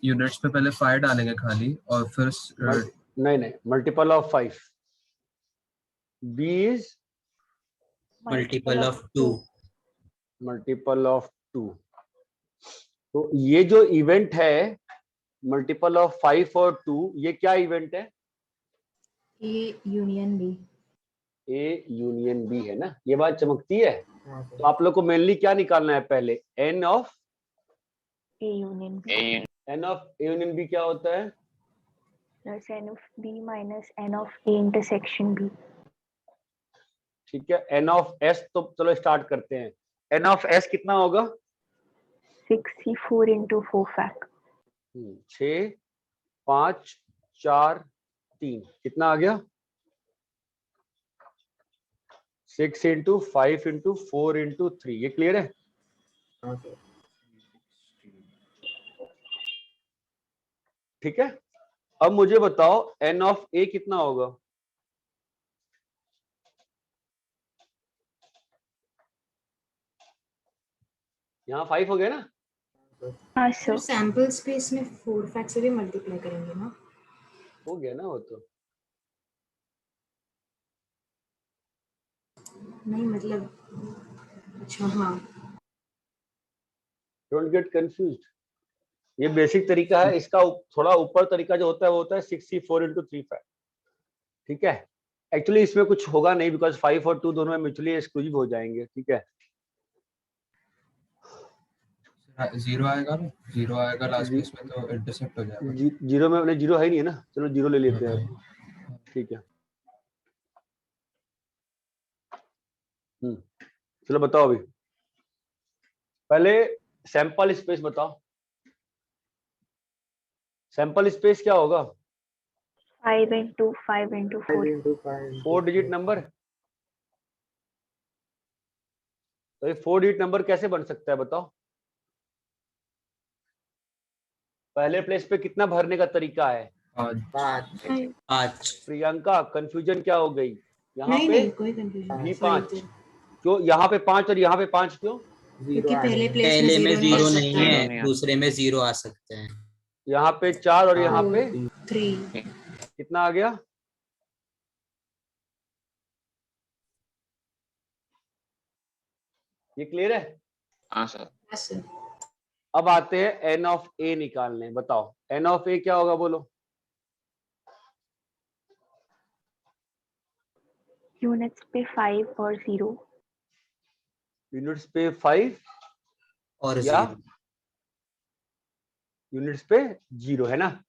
यूनिट्स पे पहले 5 डालेंगे खाली और फिर
नहीं, multiple of 5. B is
multiple of 2.
Multiple of 2. तो ये जो इवेंट है मल्टीपल ऑफ 5 और 2, ये क्या इवेंट है?
A union B.
A union B है ना, ये बात चमकती है। तो आप लोग को मेनली क्या निकालना है पहले? N of
A union B
n of A union B क्या होता है?
Plus n of B minus n of A intersection B.
ठीक है, एन ऑफ एस, तो चलो स्टार्ट करते हैं। एन ऑफ एस कितना होगा?
64 into 4 fact
6 5 4 3, कितना आ गया? 6 into 5 into 4 into 3, ये क्लियर है? ठीक है, अब मुझे बताओ एन ऑफ ए कितना होगा? यहाँ 5 हो गया ना?
हाँ
सर
सर।
सैंपल स्पेस में 4 फैक्ट से भी मल्टीप्लाई करेंगे ना?
हो गया ना वो तो।
नहीं मतलब अच्छा हाँ।
डोंट गेट कंफ्यूज्ड, ये बेसिक तरीका है। इसका थोड़ा ऊपर तरीका जो होता है वो होता है 64 into 3 फैक्ट। ठीक है, एक्चुअली इसमें कुछ होगा नहीं बिकॉज 5 और 2 दोनों में म्यूचुअली एक्सक्लूसिव हो जाएंगे। ठीक है,
0 आएगा ना, 0 आएगा लास्ट में, इसमें तो इंटरसेप्ट हो जाएगा।
जीरो में अपने जीरो है नहीं है ना, चलो जीरो ले लेते हैं अब। ठीक है, चलो बताओ अभी पहले सैंपल स्पेस बताओ। सैंपल स्पेस क्या होगा?
5 into 5 into 4
4 डिजिट नंबर। तो ये 4 डिजिट नंबर कैसे बन सकता है बताओ? पहले प्लेस पे कितना भरने का तरीका है?
5.
प्रियंका कंफ्यूजन क्या हो गई? यहाँ
नहीं
पे
नहीं कोई कंफ्यूजन
भी 5 क्यों? यहाँ पे 5 और यहाँ पे 5 क्यों?
क्योंकि पहले प्लेस
पहले में 0
आ
नहीं
सकता
है, दूसरे में 0 आ सकते हैं।
यहाँ पे 4 और यहाँ पे
3।
कितना आ गया? ये क्लियर है?
हाँ सर।
यस
अब आते हैं एन ऑफ ए निकालने। बताओ एन ऑफ ए क्या होगा बोलो?
यूनिट्स पे 5 और 0।
यूनिट्स पे 5
और
या
0.
यूनिट्स पे 0 है ना?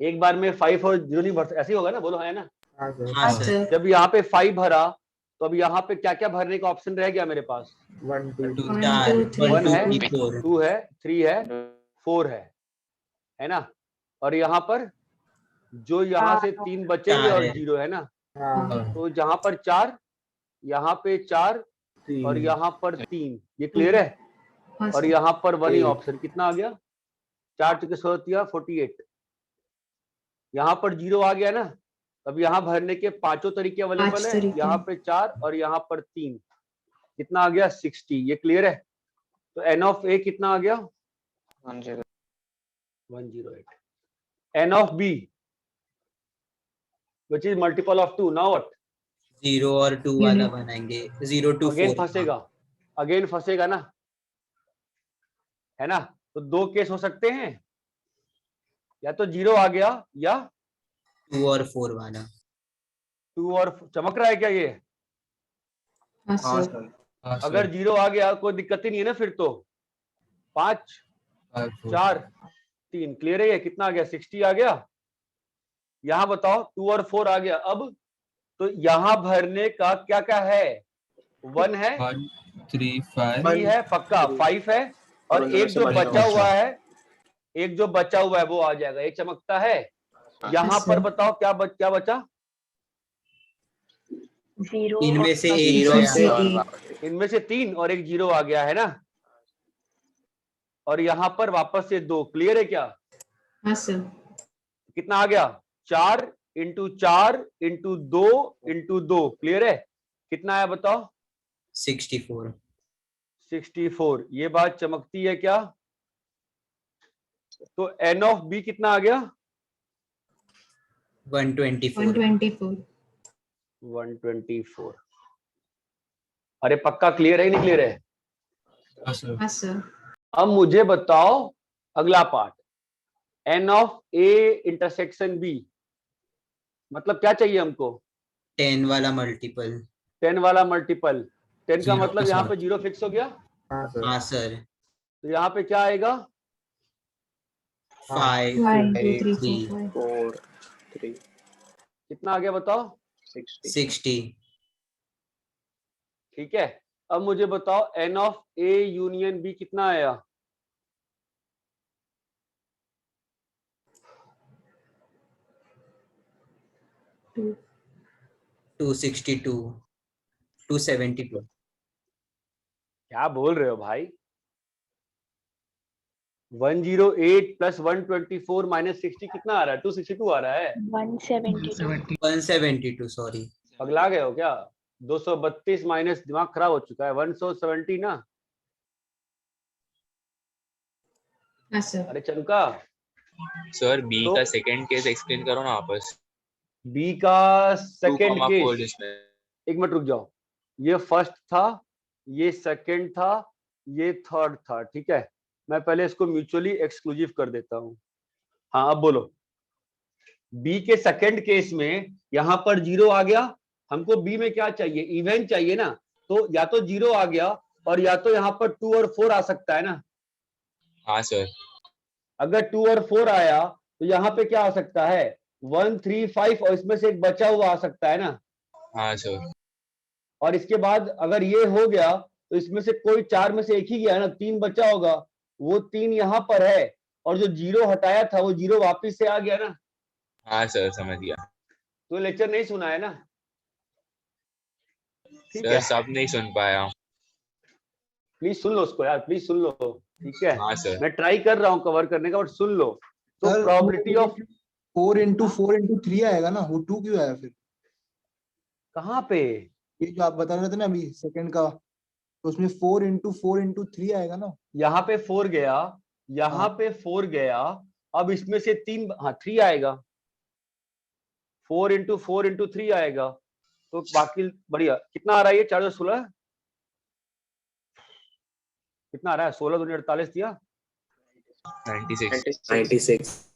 एक बार में 5 और 0 नहीं भर सकते, ऐसे ही होगा ना, बोलो है ना?
हाँ सर.
जब यहाँ पे 5 भरा तो अब यहाँ पे क्या क्या भरने का ऑप्शन रह गया मेरे पास?
1 2
1
4
2
1 है,
3 4.
2 है, 3 है, 4 है ना? और यहाँ पर जो यहाँ से 3 बचेंगे
4
और
है.
0 है ना,
हाँ।
तो जहाँ पर 4, यहाँ पे 4 और यहाँ पर 3, ये क्लियर है?
हाँ
और
सर।
यहाँ पर 1 ही ऑप्शन, कितना आ गया? 4 चुके 16 48। यहाँ पर 0 आ गया ना, अब यहाँ भरने के पांचों तरीके अवेलेबल
पांच
है,
तरीके।
यहाँ पे 4 और यहाँ पर 3, कितना आ गया 60। ये क्लियर है? तो n ऑफ a कितना आ गया 108। n of b which is multiple of 2, now what?
0 और 2 वाला बनाएंगे, 0 to 4।
अगेन फंसेगा ना, है ना? तो दो केस हो सकते हैं, या तो 0 आ गया या
2 और 4 वाला।
2 और चमक रहा है क्या ये?
हाँ
हाँ
सर।
सर।
हाँ
अगर 0 आ गया कोई दिक्कत ही नहीं है ना, फिर तो 5 4 3 क्लियर है। ये कितना आ गया 60 आ गया। यहां बताओ 2 और 4 आ गया। अब तो यहां भरने का क्या क्या है? 1 है,
1 3 5
3 है पक्का, 5 है, और
उनमें
एक
से
जो
बचा
बचा
हुआ
हुआ है, एक जो बचा हुआ है वो आ जाएगा। ये चमकता है। यहां
सर।
पर बताओ क्या बचा?
0
इनमें से एक
जीरो
गया।
से
इनमें से 3 और एक 0 आ गया है ना, और यहां पर वापस से 2। क्लियर है क्या?
हाँ सर।
कितना आ गया 4 इंटू 4 इंटू 2 इंटू 2। क्लियर है? कितना आया बताओ?
64।
64। ये बात चमकती है क्या? तो n ऑफ b कितना आ गया?
124।
124। अरे पक्का क्लियर है, नहीं क्लियर है?
हाँ सर।
हाँ सर।
अब मुझे बताओ अगला part, n of a intersection b, मतलब क्या चाहिए हमको?
10 वाला मल्टीपल।
10 वाला मल्टीपल। 10 का
0
मतलब
के
यहाँ
साथ।
पे 0 फिक्स हो गया,
हाँ सर।
तो यहाँ पे क्या आएगा?
5
1 2 3
3
4 5।
4 3
कितना आ गया बताओ?
60।
ठीक है। अब मुझे बताओ n of a union b कितना आया?
262 272।
क्या बोल रहे हो भाई? 108 प्लस 124 माइनस 60 कितना आ रहा है? 262 आ रहा है।
172
172 सॉरी।
पगला गए हो क्या? 232 माइनस, दिमाग खराब हो चुका है। 170 ना।
हाँ सर।
अरे चंका,
सर बी
तो
का सेकंड केस एक्सप्लेन करो ना वापस।
b का सेकंड
2,4
केस,
जिसमें
एक मिनट रुक जाओ। ये फर्स्ट था, ये सेकंड था, ये थर्ड था। ठीक है, मैं पहले इसको म्यूचुअली एक्सक्लूसिव कर देता हूं। हाँ अब बोलो। b के सेकंड केस में यहां पर 0 आ गया। हमको b में क्या चाहिए? इवन चाहिए ना। तो या तो 0 आ गया, और या तो यहाँ पर 2 और 4 आ सकता है ना।
हाँ सर।
अगर 2 और 4 आया तो यहाँ पे क्या आ सकता है? 1 3 5, और इसमें से एक बचा हुआ आ सकता है ना।
हाँ सर।
और इसके बाद अगर ये हो गया तो इसमें से कोई 4 में से एक ही गया ना, 3 बचा होगा। वो 3 यहाँ पर है, और जो 0 हटाया था वो 0 वापिस से आ गया ना।
हाँ सर समझ गया।
तो लेक्चर नहीं सुना है ना? ठीक
सर
है,
सब नहीं सुन पाया।
प्लीज सुन लो उसको यार, प्लीज सुन लो। ठीक है,
हाँ सर।
मैं ट्राई कर रहा हूँ कवर करने का, बट सुन लो। तो
sir,
probability of
4 into 4 into 3 आएगा ना, वो 2 क्यों आया फिर?
कहाँ पे?
ये जो आप बता रहे थे ना अभी सेकंड का, तो उसमें 4 into 4 into 3 आएगा ना।
यहाँ पे 4 गया, यहाँ
हाँ।
पे 4 गया। अब इसमें से 3, हाँ 3 आएगा। 4 into 4 into 3 आएगा। तो बाकी बढ़िया। कितना आ रहा है ये? 416 कितना आ रहा है? 16 दूनी 48 दिया।
96।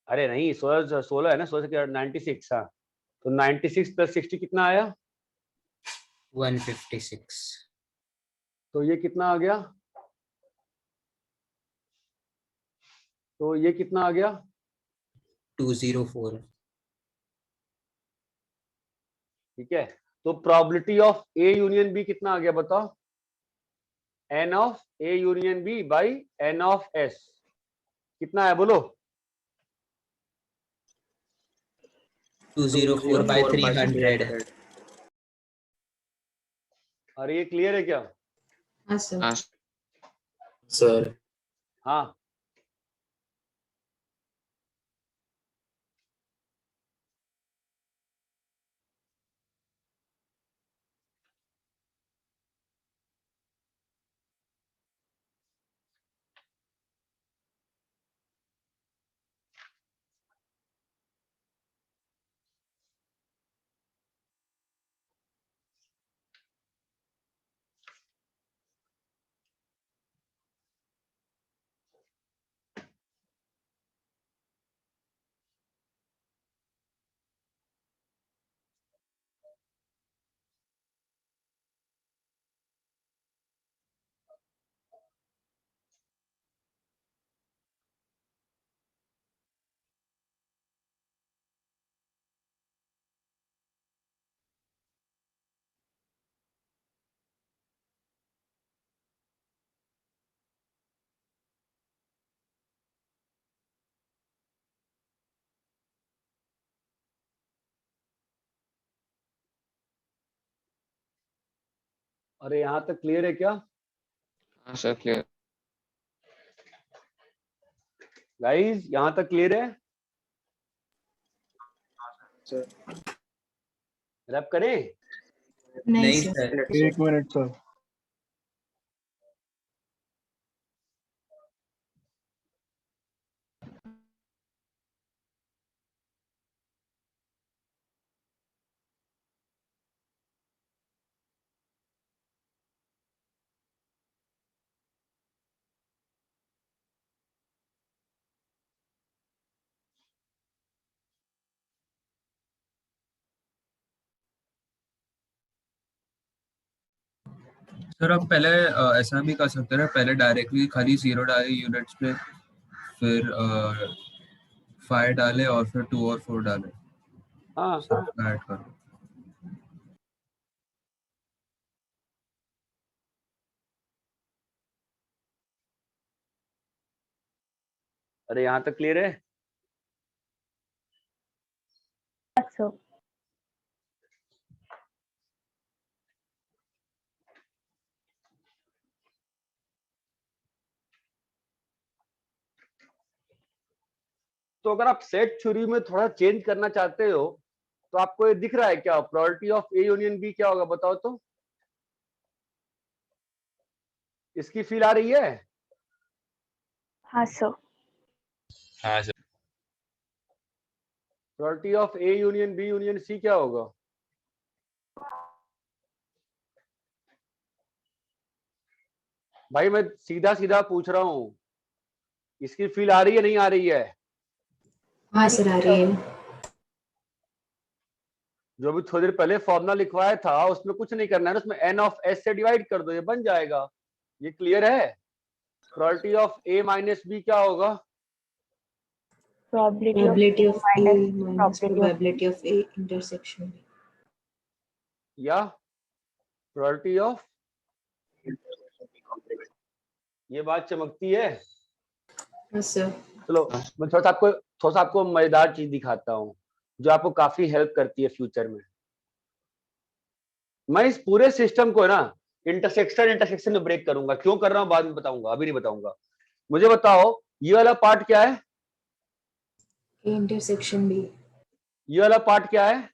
अरे नहीं, 16 है ना, 16 से 96। हाँ, तो 96 प्लस 60 कितना आया?
156।
तो ये कितना आ गया? तो ये कितना आ गया?
204।
ठीक है, तो probability of A union B कितना आ गया बताओ? n of A union B by n of s कितना है बोलो?
204 by 300।
अरे ये क्लियर है क्या?
हाँ सर।
सर
हाँ अरे यहाँ तक क्लियर है क्या
हाँ सर क्लियर।
गाइस? यहाँ तक क्लियर है?
सर
रैप करें?
नहीं
सर
सर।
एक मिनट सर।
सर आप पहले ऐसा भी कर सकते हैं, पहले डायरेक्टली खाली 0 डाले यूनिट्स पे, फिर 5 डाले और फिर 2 और 4 डाले,
हाँ
सब ऐड करो।
अरे यहाँ तक क्लियर है?
So
तो अगर आप सेट थ्योरी में थोड़ा चेंज करना चाहते हो तो आपको ये दिख रहा है क्या? Probability of A union B क्या होगा बताओ तो? इसकी फील आ रही है?
हाँ सर।
हाँ sir.
Probability of A union B union C क्या होगा? भाई मैं सीधा सीधा पूछ रहा हूँ, इसकी फील आ रही है नहीं आ रही है?
हाँ सर आ रही है।
जो भी थोड़ी देर पहले फॉर्मूला लिखवाया था उसमें कुछ नहीं करना है, उसमें n ऑफ s से डिवाइड कर दो, ये बन जाएगा। ये क्लियर है? Probability of a minus B क्या होगा?
Probability of A minus
probability
probability of A intersection B.
या प्रोबेबिलिटी ऑफ, ये बात चमकती है।
हाँ सर।
चलो मैं थोड़ा सा आपको मजेदार चीज दिखाता हूँ जो आपको काफी हेल्प करती है फ्यूचर में। मैं इस पूरे सिस्टम को ना इंटरसेक्शन में ब्रेक करूंगा। क्यों कर रहा हूँ बाद में बताऊंगा, अभी नहीं बताऊंगा। मुझे बताओ ये वाला पार्ट क्या है?
A intersection B.
ये वाला पार्ट क्या है?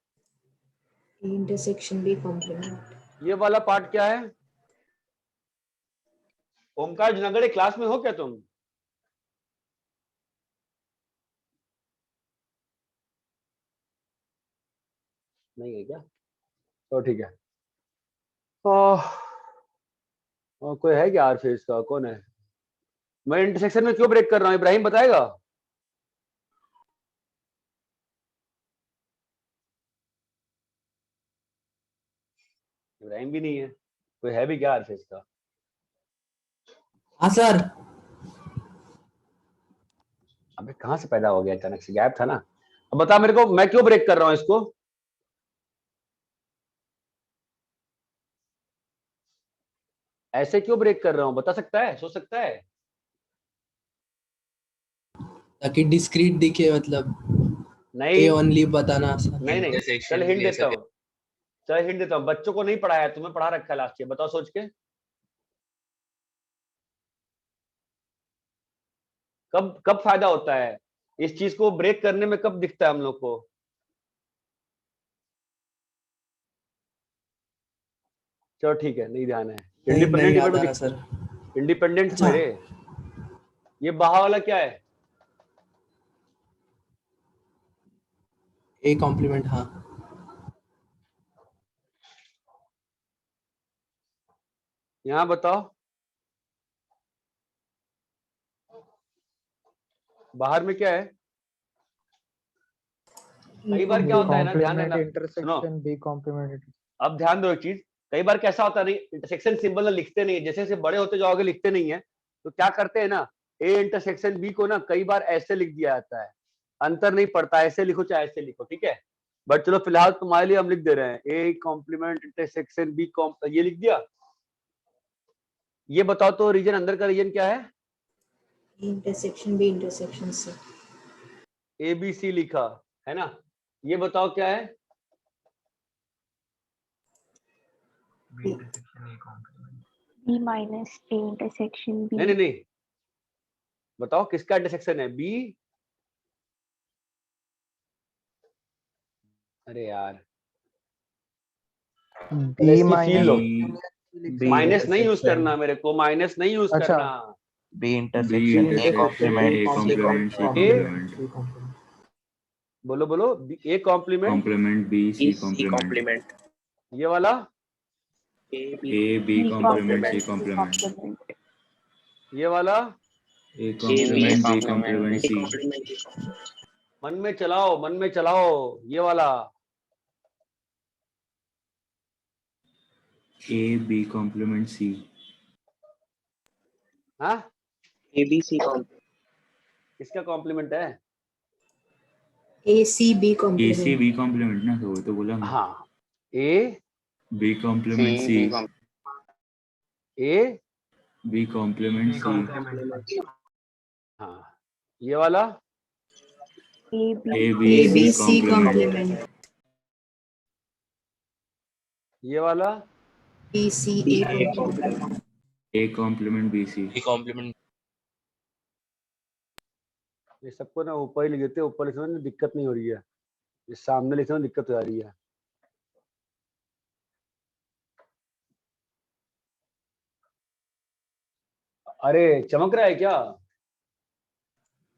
A intersection B complement.
ये वाला पार्ट क्या है? ओमकार जुनागढ़ क्लास में हो क्या तुम? नहीं है क्या? तो ठीक है। कोई है क्या आर फेज का? कौन है? मैं इंटरसेक्शन में क्यों ब्रेक कर रहा हूँ इब्राहिम बताएगा? इब्राहिम भी नहीं है। कोई है भी क्या आर फेज का?
हाँ सर।
अबे कहां से पैदा हो गया अचानक से? गैप था ना। अब बता मेरे को मैं क्यों ब्रेक कर रहा हूं इसको? ऐसे क्यों ब्रेक कर रहा हूं? बता सकता है? सोच सकता है?
ताकि डिस्क्रीट दिखे, मतलब
नहीं
ए ओनली बताना आसान।
नहीं नहीं,
Intersection
चल हिंट
ले
देता
सके।
हूँ। चल हिंट देता हूँ। बच्चों को नहीं पढ़ाया, तुम्हें पढ़ा रखा है लास्ट ईयर। बताओ सोच के। कब कब फायदा होता है इस चीज को ब्रेक करने में? कब दिखता है हम लोग को? चलो ठीक है, नहीं ध्यान है।
नहीं
इंडिपेंडेंट
याद आ रहा सर।
इंडिपेंडेंट
अच्छा।
मेरे। ये बाहा वाला क्या है?
ए कॉम्प्लीमेंट, हाँ।
यहाँ बताओ बाहर में क्या है? कई बार क्या होता है ना, ध्यान देना, सुनो
बी कॉम्प्लीमेंट।
अब ध्यान दो एक चीज। कई बार कैसा होता है, नहीं इंटरसेक्शन सिंबल ना लिखते नहीं है, जैसे जैसे बड़े होते जाओगे लिखते नहीं है, तो क्या करते हैं ना, ए इंटरसेक्शन बी को ना कई बार ऐसे लिख दिया जाता है। अंतर नहीं पड़ता, ऐसे लिखो चाहे ऐसे लिखो, ठीक है। बट चलो फिलहाल तुम्हारे लिए हम लिख दे रहे हैं ए कॉम्प्लीमेंट इंटरसेक्शन बी ये लिख दिया। ये बताओ तो रीजन, अंदर का रीजन क्या है?
A intersection B intersection C.
A B C लिखा है ना। ये बताओ क्या है?
B minus A intersection B.
नहीं नहीं नहीं, बताओ किसका इंटरसेक्शन है? बी, अरे यार
B
इसकी फील लो,
बी
माइनस नहीं यूज करना, मेरे को माइनस नहीं यूज
अच्छा।
करना।
B
B
intersection A
intersection
complement
A complement C
A
complement
बोलो बोलो, A complement,
complement B C
C
complement
complement
ये वाला,
A
A B
B
complement C
complement C
complement
complement.
ये वाला,
A complement B complement C
complement
मन में चलाओ, मन में चलाओ, ये वाला,
ए बी कॉम्प्लीमेंट सी
हाँ
ए बी सी कॉम्प्लीमेंट
किसका कॉम्प्लीमेंट है?
A C B
A C
complement
B complement ना, तो बोला ना,
हाँ, A
B complement C
A,
B complement C
हाँ, ये वाला,
A
A
B
B
A B
C
C
complement
complement
ये वाला,
B C A complement
A complement B C
complement
ये सबको ना ऊपर ही लिख देते, ऊपर लिखने में दिक्कत नहीं हो रही है, ये सामने लिखने में दिक्कत हो रही है। अरे चमक रहा है क्या?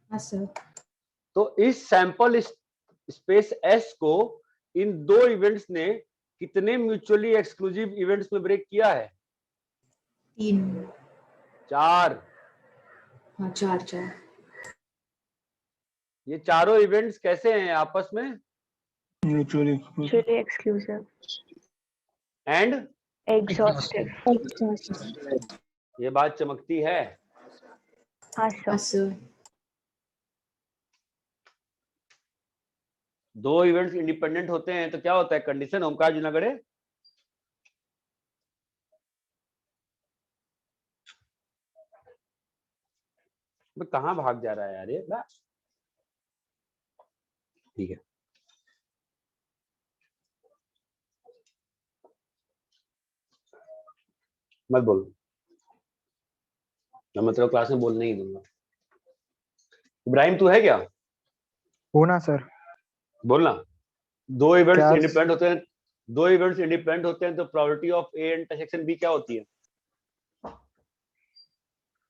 हाँ सर
तो इस सैंपल स्पेस एस को इन दो इवेंट्स ने कितने म्यूचुअली एक्सक्लूसिव इवेंट्स में ब्रेक किया है?
3
4।
हाँ 4
ये चारों इवेंट्स कैसे हैं आपस में?
Mutually
mutually exclusive.
And
Exhaustive.
ये बात चमकती है।
हाँ
हाँ
सर.
सर
दो इवेंट्स इंडिपेंडेंट होते हैं तो क्या होता है कंडीशन? ओमकार जुनागढ़े, कहाँ भाग जा रहा है यार ये? ठीक है, मत बोलो, मैं मतलब क्लास में बोलने ही दूंगा। इब्राहिम तू है क्या?
होना सर।
बोलना। दो इवेंट्स
क्या?
इंडिपेंडेंट होते हैं, दो इवेंट्स इंडिपेंडेंट होते हैं तो probability of A intersection B क्या होती है?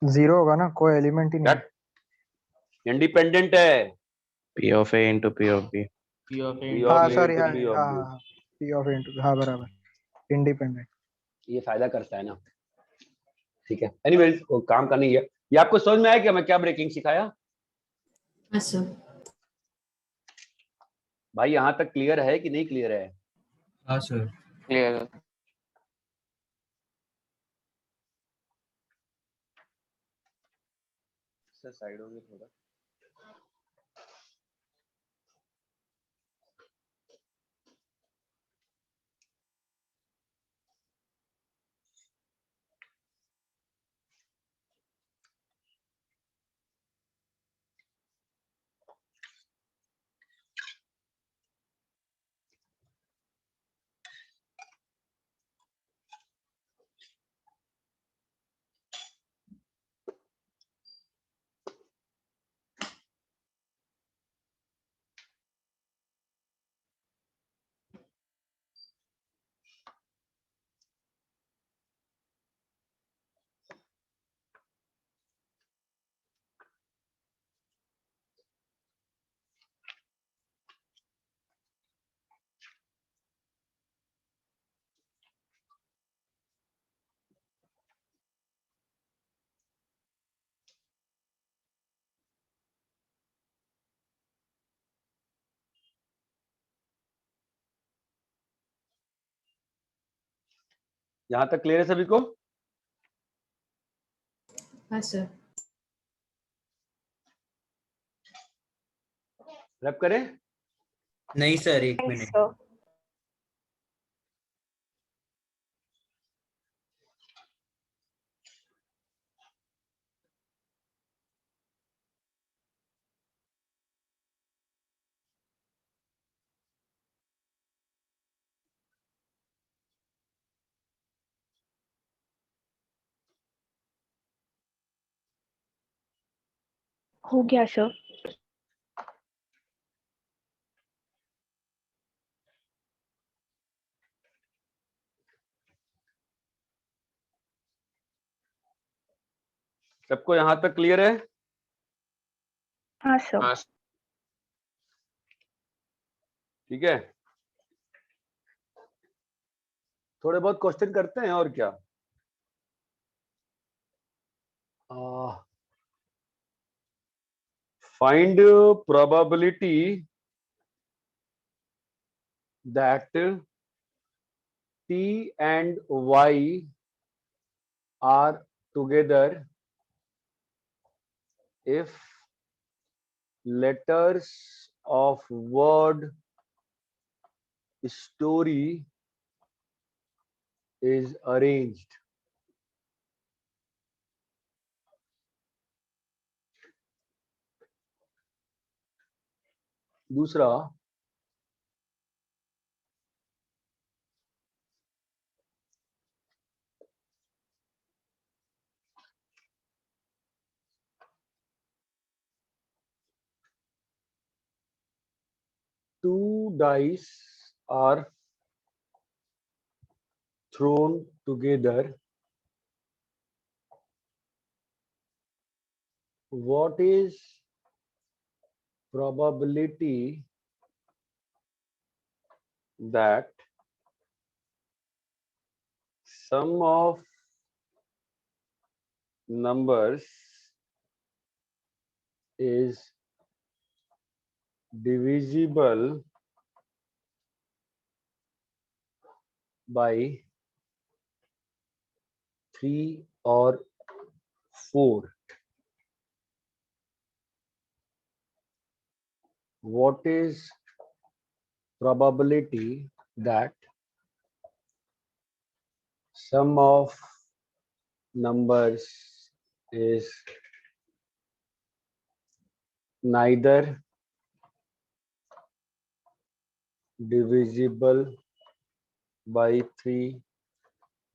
0 होगा ना, कोई एलिमेंट ही नहीं।
इंडिपेंडेंट है।
P of A into P of B.
P of A
P
हाँ
of A
सॉरी,
into
हाँ
P of
हाँ
B।
हाँ, P of A into, हाँ बराबर, इंडिपेंडेंट।
ये फायदा करता है ना। ठीक है, एनीवेज वो काम करनी है। ये आपको समझ में आया क्या मैं क्या ब्रेकिंग सिखाया?
हाँ सर
भाई यहाँ तक क्लियर है कि नहीं क्लियर है?
हाँ सर
क्लियर
सर साइड होंगे थोड़ा। यहाँ तक क्लियर है सभी को?
हाँ सर
रैप करें?
नहीं सर, एक
Yes,
मिनट।
sir. हो गया सर.
सबको यहाँ तक क्लियर है?
हाँ सर.
हाँ
ठीक है, थोड़े बहुत क्वेश्चन करते हैं और क्या. Find probability that T and Y are together if letters of word story is arranged. दूसरा, two dice are thrown together. What is probability that sum of numbers is divisible by 3 or 4? What is probability that sum of numbers is neither divisible by 3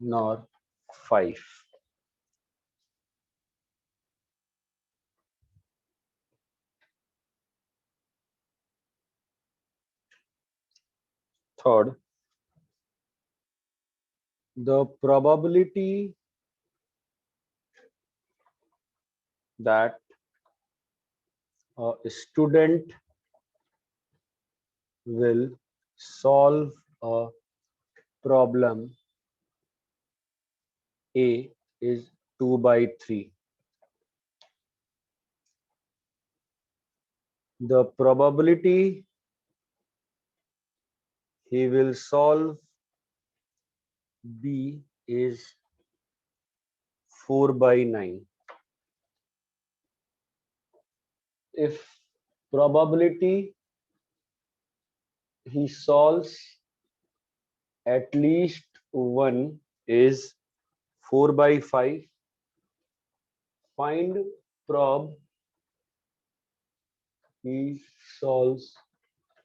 nor 5? Third, the probability that a student will solve a problem A is 2 by 3. The probability he will solve B is 4 by 9. If probability he solves at least one is 4 by 5, find prob he solves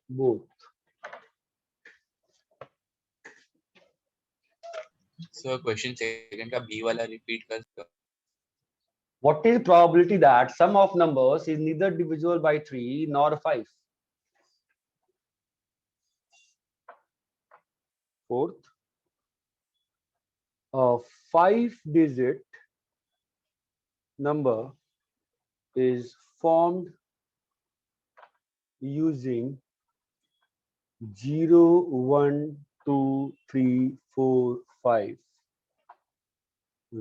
both.
Sir question second का B वाला repeat कर सकते हो?
What is probability that sum of numbers is neither divisible by 3 nor 5? Fourth, a 5-digit number is formed using 0, 1, 2, 3, 4, 5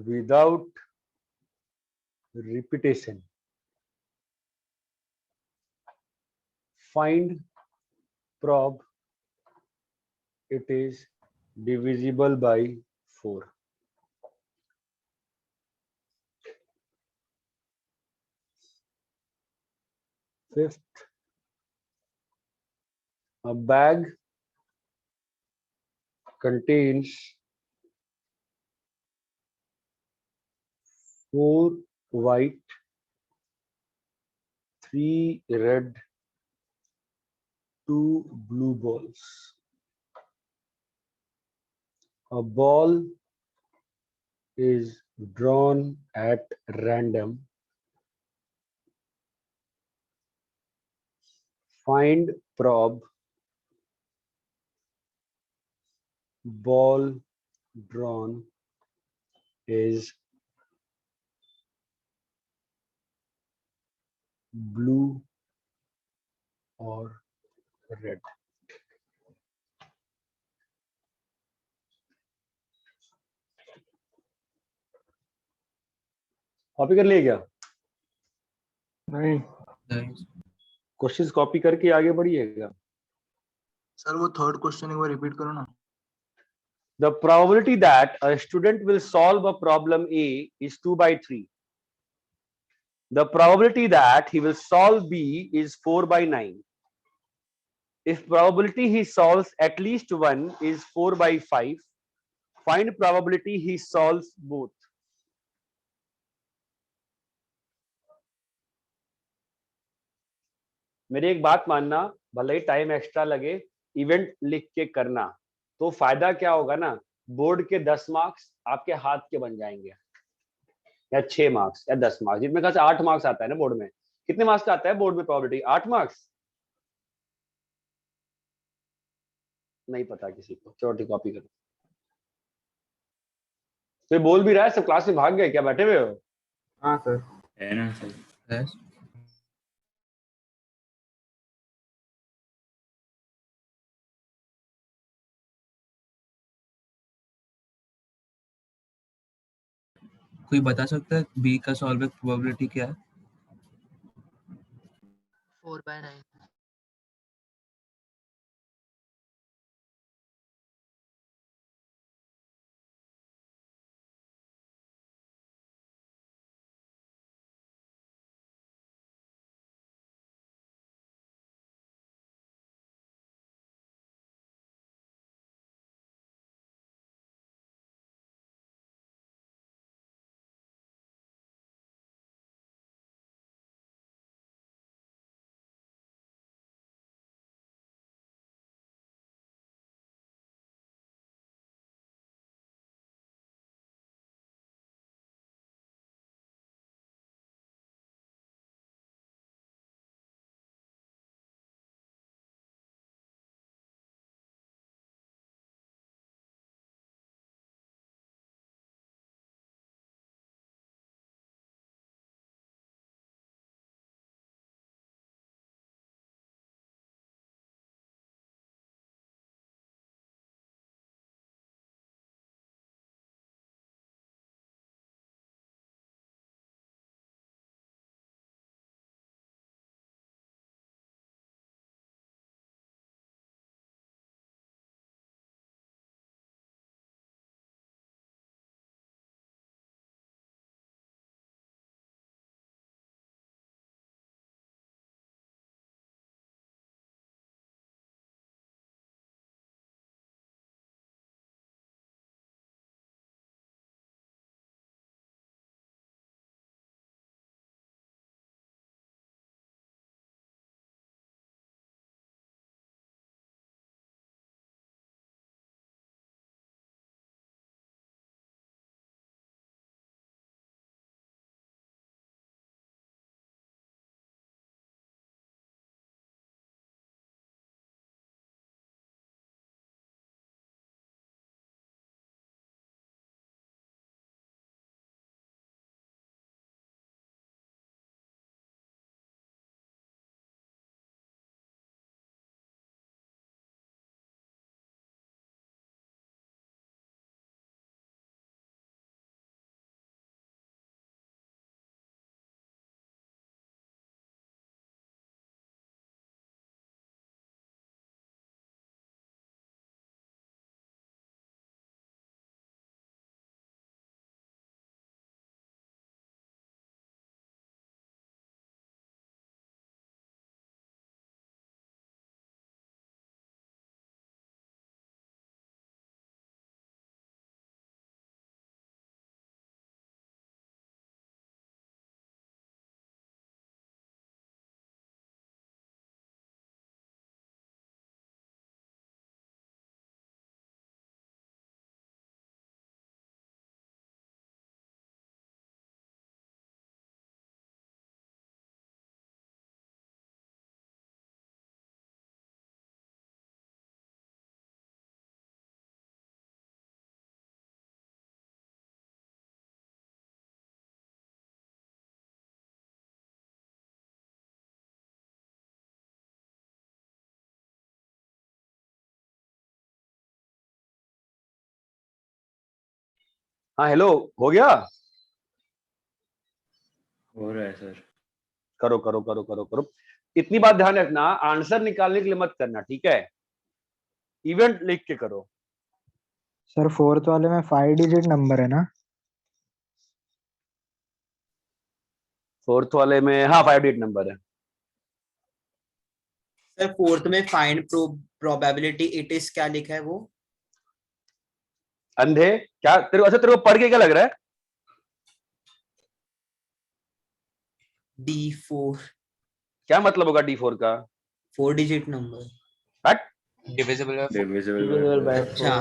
without repetition. Find prob it is divisible by 4. Fifth, a bag contains 4 white, 3 red, 2 blue balls. A ball is drawn at random Find prob ball drawn is blue or red. Copy कर लिए क्या?
नहीं
questions copy करके आगे बढ़िएगा.
Sir वो third question एक बार repeat करो ना.
The probability that a student will solve a problem A is 2/3. The probability that he will solve B is 4/9. If probability he solves at least one is 4/5, find probability he solves both. मेरी एक बात मानना, भले ही time extra लगे, event लिख के करना, तो फायदा क्या होगा ना, बोर्ड के 10 मार्क्स आपके हाथ के बन जाएंगे, या 6 मार्क्स या 10 मार्क्स, जिसमें कहा 8 मार्क्स आता है ना बोर्ड में. कितने मार्क्स का आता है बोर्ड में प्रोबेबिलिटी? 8 मार्क्स. नहीं पता किसी को, चलो कॉपी करो. तो ये बोल भी रहा है, सब क्लास में भाग गए क्या, बैठे हुए हो?
हाँ सर.
है ना सर?
है कोई बता सकता है बी का सॉल्व प्रोबेबिलिटी क्या है?
4/9.
हाँ हेलो, हो गया?
हो रहा है सर।
करो करो करो करो करो। इतनी बात ध्यान रखना, आंसर निकालने के लिए मत करना, ठीक है? इवेंट लिख के करो।
सर फोर्थ वाले में 5 डिजिट नंबर है ना?
फोर्थ वाले में हाँ 5 डिजिट नंबर है।
सर फोर्थ में फाइंड प्रोबेबिलिटी इट इज क्या लिखा है वो?
अंधे क्या तेरे, अच्छा तेरे को पढ़ के क्या लग रहा है?
D4
क्या मतलब होगा D4 का?
4 डिजिट नंबर।
हट,
डिविजिबल बाय 4।
डिविजिबल बाय
अच्छा,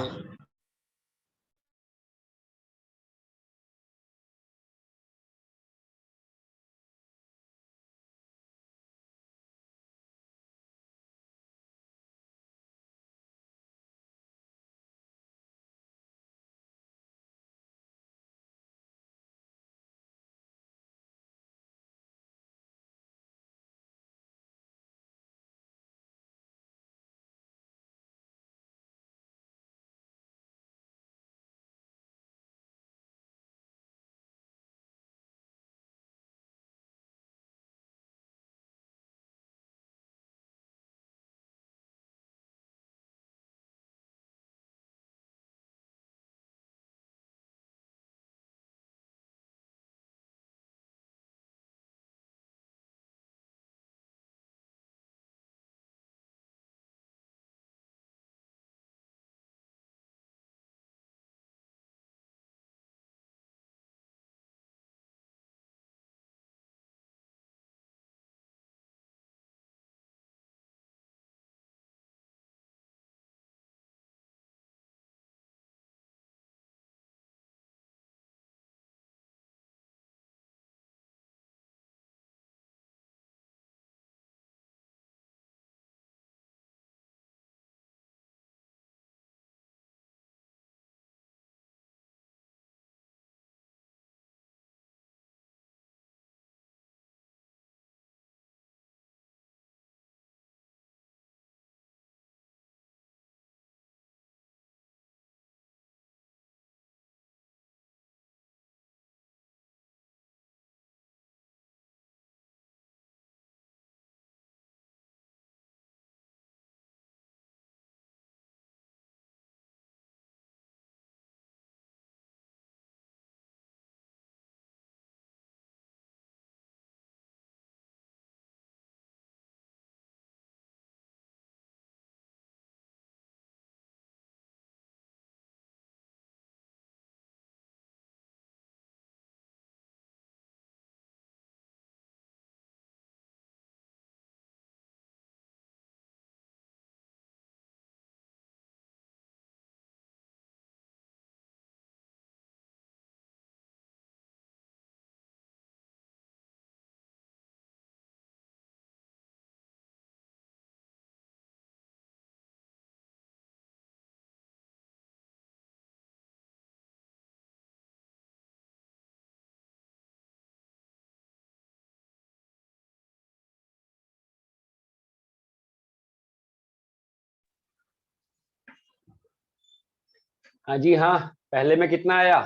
हाँ जी हाँ, पहले में कितना आया?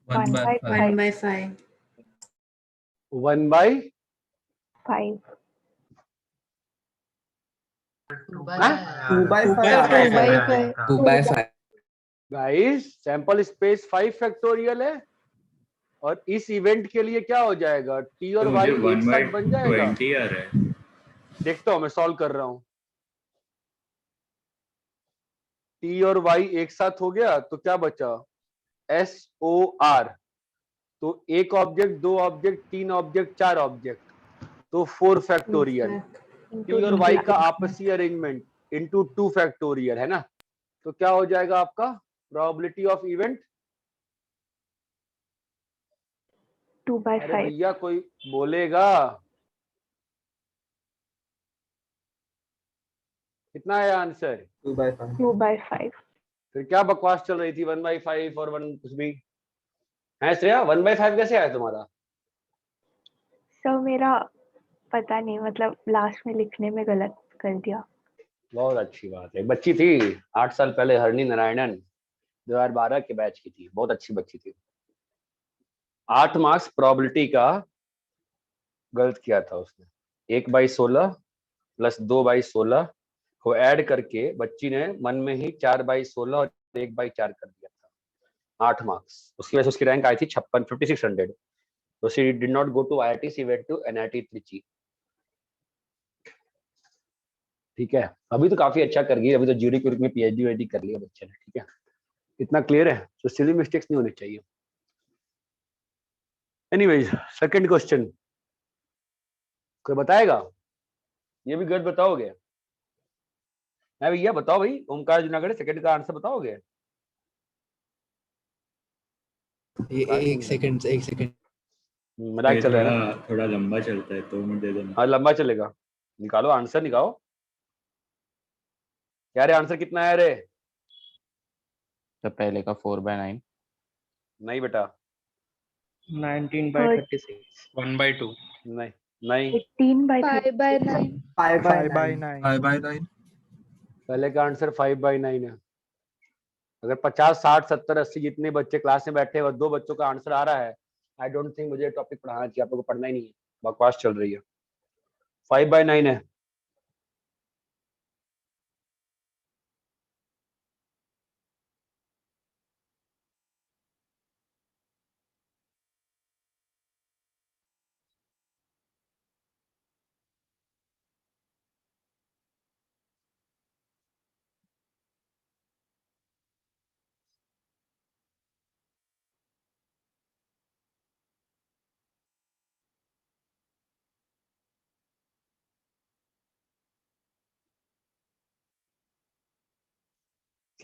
1 by
1/5
5
1 बाई
5
2 by
हाँ?
5
2 by 5
2
आ रहा
by
है
5
sir.
2 by 5
guys sample space 5 factorial है, और इस इवेंट के लिए क्या हो जाएगा? टी और
तो
वाई
मुझे
एक
1 बाय
साथ बन जाएगा।
20 आ रहा है।
देखता हूं, मैं सॉल्व कर रहा हूं। टी और वाई एक साथ हो गया तो क्या बचा? SOR। तो एक ऑब्जेक्ट, दो ऑब्जेक्ट, तीन ऑब्जेक्ट, चार ऑब्जेक्ट, तो 4 फैक्टोरियल।
into
टी और
2
वाई का आपसी अरेंजमेंट इंटू 2 फैक्टोरियल, है ना? तो क्या हो जाएगा आपका प्रोबेबिलिटी ऑफ इवेंट?
2 by
अरे
5
भैया कोई बोलेगा? कितना है आंसर?
2 by 5
2 by 5
फिर क्या बकवास चल रही थी 1/5 और 1 कुछ भी? है श्रेया, 1/5 कैसे आया तुम्हारा?
सर मेरा पता नहीं, मतलब लास्ट में लिखने में गलत कर दिया।
बहुत अच्छी बात है। बच्ची थी 8 साल पहले, हरणी नारायणन, 2012 के बैच की थी, बहुत अच्छी बच्ची थी। 8 मार्क्स प्रोबेबिलिटी का गलत किया था उसने। 1/16 प्लस 2/16 को ऐड करके बच्ची ने मन में ही 4/16 और 1/4 कर दिया था। 8 मार्क्स, उसकी वजह से उसकी रैंक आई थी 5600। तो she did not go to IIT, she went to NIT Trichy. ठीक है, अभी तो काफी अच्छा कर गई, अभी तो ज्यूरी क्यूरी में PhD कर लिया बच्चे ने। ठीक है, इतना क्लियर है, तो सिली मिस्टेक्स नहीं होनी चाहिए। एनीवेज, सेकंड क्वेश्चन कोई बताएगा? ये भी गलत बताओगे? है भैया, बताओ भाई, ओमकार जूनागढ़ सेकंड का आंसर बताओगे?
एक सेकंड
मजाक चल रहा है ना?
थोड़ा लंबा चलता है, 2 मिनट दे दो ना।
हाँ, लंबा चलेगा। निकालो आंसर, निकालो। क्या रे, आंसर कितना है रे?
तो पहले का 4/9।
नहीं बेटा,
19/36।
1/2
नहीं नहीं,
18/36।
5/9।
5/9।
पहले का आंसर 5/9 है। अगर 50, 60, 70, 80 जितने बच्चे क्लास में बैठे और 2 बच्चों का आंसर आ रहा है, आई डोंट थिंक मुझे टॉपिक पढ़ाना चाहिए, आप लोगों को पढ़ना ही नहीं है, बकवास चल रही है। 5/9 है।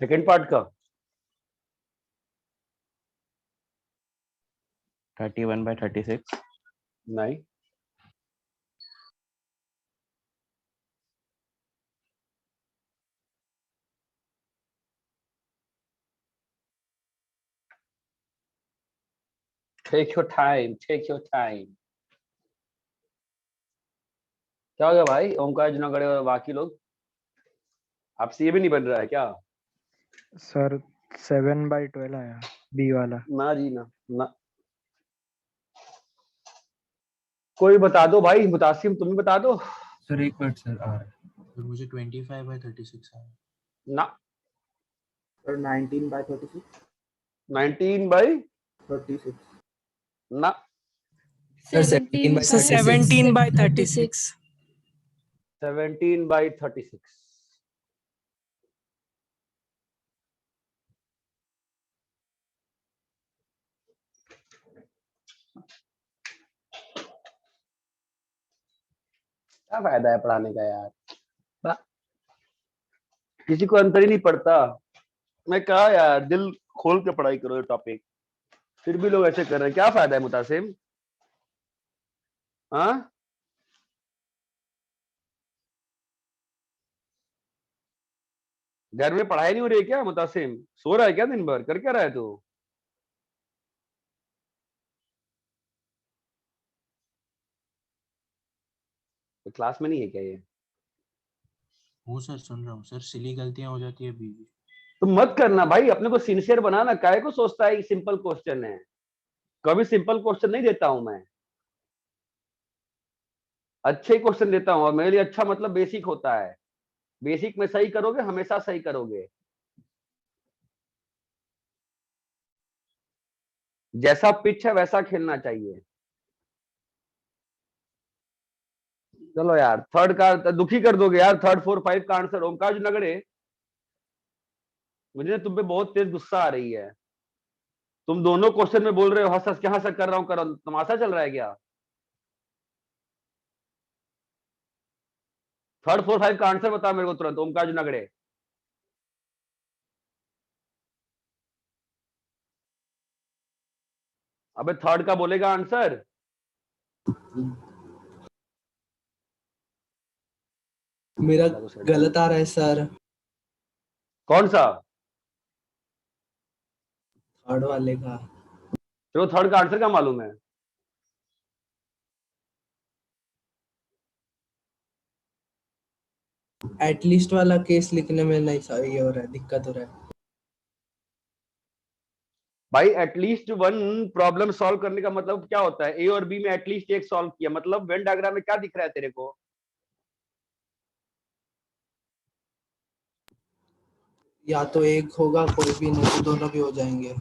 सेकंड पार्ट का
31/36।
नहीं, take your time, take your time. क्या हो गया भाई, ओमकार जूनागढ़ और बाकी लोग, आपसे ये भी नहीं बन रहा है क्या?
सर 7/12 आया बी वाला।
ना जी ना, ना। कोई बता दो भाई, मुतासिम तुम भी बता दो।
सर एक मिनट सर, आ रहा है।
फिर मुझे 25/36 आया।
ना,
और 19/36
19/36 ना,
सर 17/36।
17/36।
17/36 क्या फायदा है पढ़ाने का यार, किसी को अंतर ही नहीं पड़ता। मैं कहा यार, दिल खोल के पढ़ाई करो ये टॉपिक, फिर भी लोग ऐसे कर रहे हैं, क्या फायदा है मुतासिम? हाँ, घर में पढ़ाई नहीं हो रही है क्या मुतासिम? सो रहा है क्या दिन भर, कर क्या रहा है तू? तो क्लास में नहीं है क्या ये?
हूँ सर, सुन रहा हूँ सर, सिली गलतियां हो जाती है अभी भी।
तो मत करना भाई, अपने को सिंसियर बनाना, काहे को सोचता है सिंपल क्वेश्चन है? कभी सिंपल क्वेश्चन नहीं देता हूं मैं, अच्छे क्वेश्चन देता हूं, और मेरे लिए अच्छा मतलब बेसिक होता है। बेसिक में सही करोगे, हमेशा सही करोगे। जैसा पिच है वैसा खेलना चाहिए। चलो यार, थर्ड का दुखी कर दोगे यार, 3, 4, 5 का आंसर। ओमकार नगड़े, मुझे तुम पे बहुत तेज गुस्सा आ रही है। तुम दोनों क्वेश्चन में बोल रहे हो हंस हंस के, हंस कर रहा हूं, कर तमाशा चल रहा है क्या? 3, 4, 5 का आंसर बता मेरे को तुरंत, ओमकार नगड़े। अबे थर्ड का बोलेगा आंसर?
मेरा गलत आ रहा है सर।
कौन सा?
थर्ड वाले का।
चलो, थर्ड का आंसर क्या मालूम है?
एटलीस्ट वाला केस लिखने में नहीं सही हो रहा है, दिक्कत हो रहा है।
भाई एटलीस्ट वन प्रॉब्लम सॉल्व करने का मतलब क्या होता है? ए और बी में एटलीस्ट एक सॉल्व किया, मतलब वेन डायग्राम में क्या दिख रहा है तेरे को?
या तो एक होगा कोई भी, नहीं तो दोनों भी हो जाएंगे।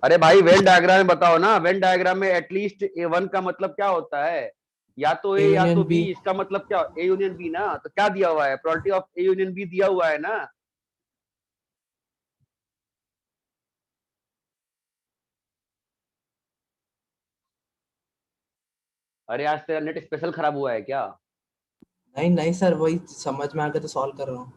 अरे भाई वेन डायग्राम में बताओ ना, वेन डायग्राम में एटलीस्ट ए वन का मतलब क्या होता है? या तो ए या तो
यूनियन
बी,
बी।
इसका मतलब क्या? ए यूनियन बी ना, तो क्या दिया हुआ है? Probability of A union B दिया हुआ है ना। अरे आज तेरा नेट स्पेशल खराब हुआ है क्या?
नहीं नहीं सर, वही समझ में आ गया तो सॉल्व कर रहा हूँ।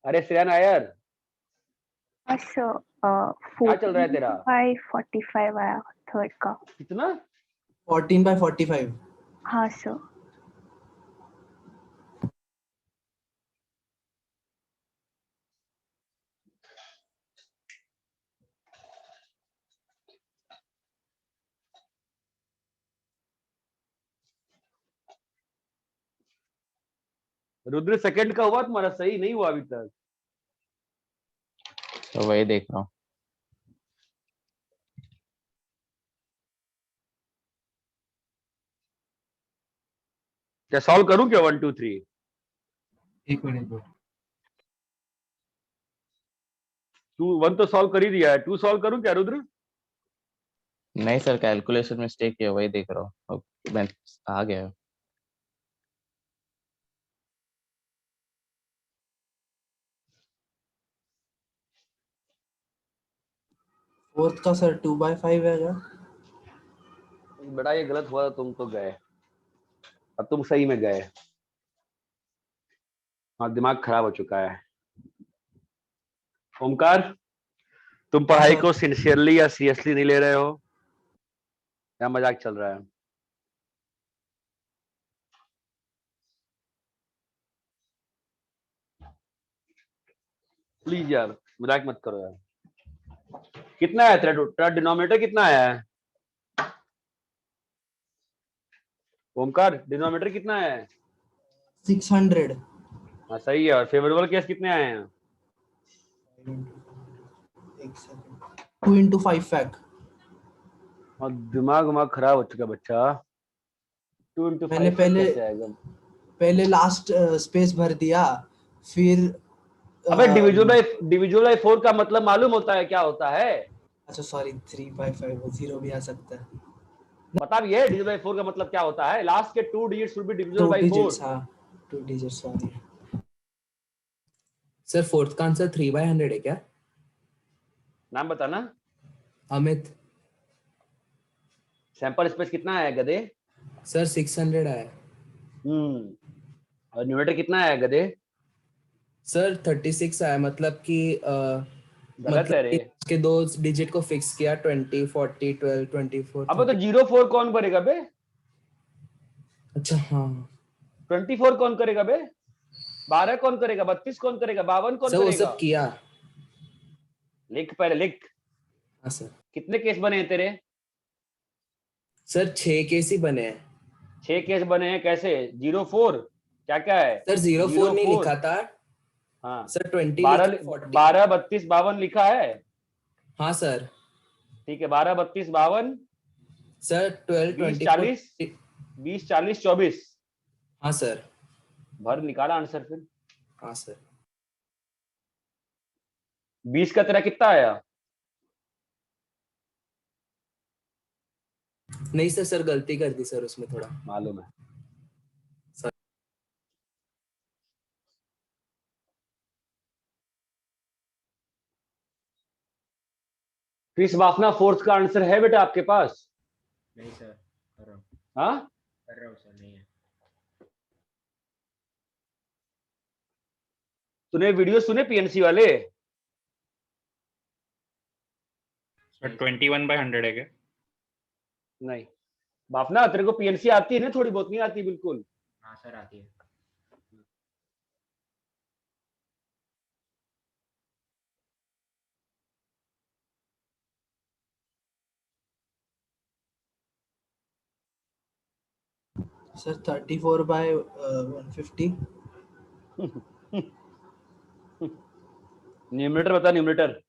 अरे श्रेया नायर,
सर
क्या चल रहा है तेरा?
14/45 आया थर्ड का।
कितना?
14/45।
हाँ सर।
रुद्र सेकंड का हुआ तुम्हारा? सही नहीं हुआ अभी तक।
तो वही देख रहा हूँ।
क्या सॉल्व करूं क्या 1 2 3?
एक मिनट।
2 1 तो सॉल्व कर ही दिया है, 2 सॉल्व करूं क्या रुद्र?
नहीं सर, कैलकुलेशन मिस्टेक किया, वही देख रहा हूँ। अब मैं आ गया।
फोर्थ का सर 2/5 है क्या?
बेटा ये गलत हुआ, तुम तो गए। अब तुम सही में गए। हाँ दिमाग खराब हो चुका है। ओमकार, तुम पढ़ाई
सर।
को सिंसियरली या सीरियसली नहीं ले रहे हो, या मजाक चल रहा है? प्लीज यार मजाक मत करो यार। कितना आया तेरा डिनोमिनेटर कितना आया है? ओमकार डिनोमिनेटर कितना है?
600।
हाँ सही है। और फेवरेबल केस कितने आए हैं?
एक सेकंड। 2 × 5 फैक्ट।
और दिमाग खराब हो चुका बच्चा। 2 ×
मैंने
5 फैक्ट कैसे आएगा?
पहले लास्ट स्पेस भर दिया, फिर
अबे डिविजुअल बाय 4 का मतलब मालूम होता है क्या होता है?
अच्छा सॉरी, 3/5 वो 0 भी आ सकता है।
बता भी है डिविजुअल बाय 4 का मतलब क्या होता है? लास्ट के 2 digits will be divisible
2
by 4।
Digits, हाँ 2 डिजिट्स सॉरी।
सर फोर्थ का आंसर 3/100 है क्या?
नाम बताना।
अमित।
सैंपल स्पेस कितना है गधे?
सर 600 आया।
और न्यूमरेटर कितना है गधे?
सर 36 आया, मतलब कि
गलत है रे।
के दो डिजिट को फिक्स किया, 20 40 12 24
अब तो
30।
04 कौन करेगा बे?
अच्छा हाँ
24 कौन करेगा बे? 12 कौन करेगा? 32 कौन करेगा? 52 कौन
सर वो
करेगा?
सब किया।
लिख पहले लिख।
हाँ सर।
कितने केस बने हैं तेरे?
सर 6 केस ही बने हैं।
6 केस बने हैं कैसे? 04 क्या क्या है?
सर 04 नहीं
04
लिखा था।
हाँ
सर 20
12
लिखा, 40।
12 32 52 लिखा है।
हाँ सर।
ठीक है 12 32 52।
सर 12
20
24
40 20 40 24।
हाँ सर।
भर निकाला आंसर फिर।
हाँ सर।
20 का तेरा कितना आया?
नहीं सर, सर गलती कर दी सर उसमें थोड़ा।
मालूम है।
सर
क्रिस बाफना फोर्थ का आंसर है बेटा आपके पास?
नहीं सर, कर रहा हूँ
हाँ
सर, नहीं है।
तूने वीडियो सुने पीएनसी वाले?
सर 21/100 है क्या?
नहीं बाफना, तेरे को पीएनसी आती है ना? थोड़ी बहुत नहीं आती बिल्कुल?
हाँ सर आती है।
सर 34/150।
न्यूमरेटर बता, न्यूमरेटर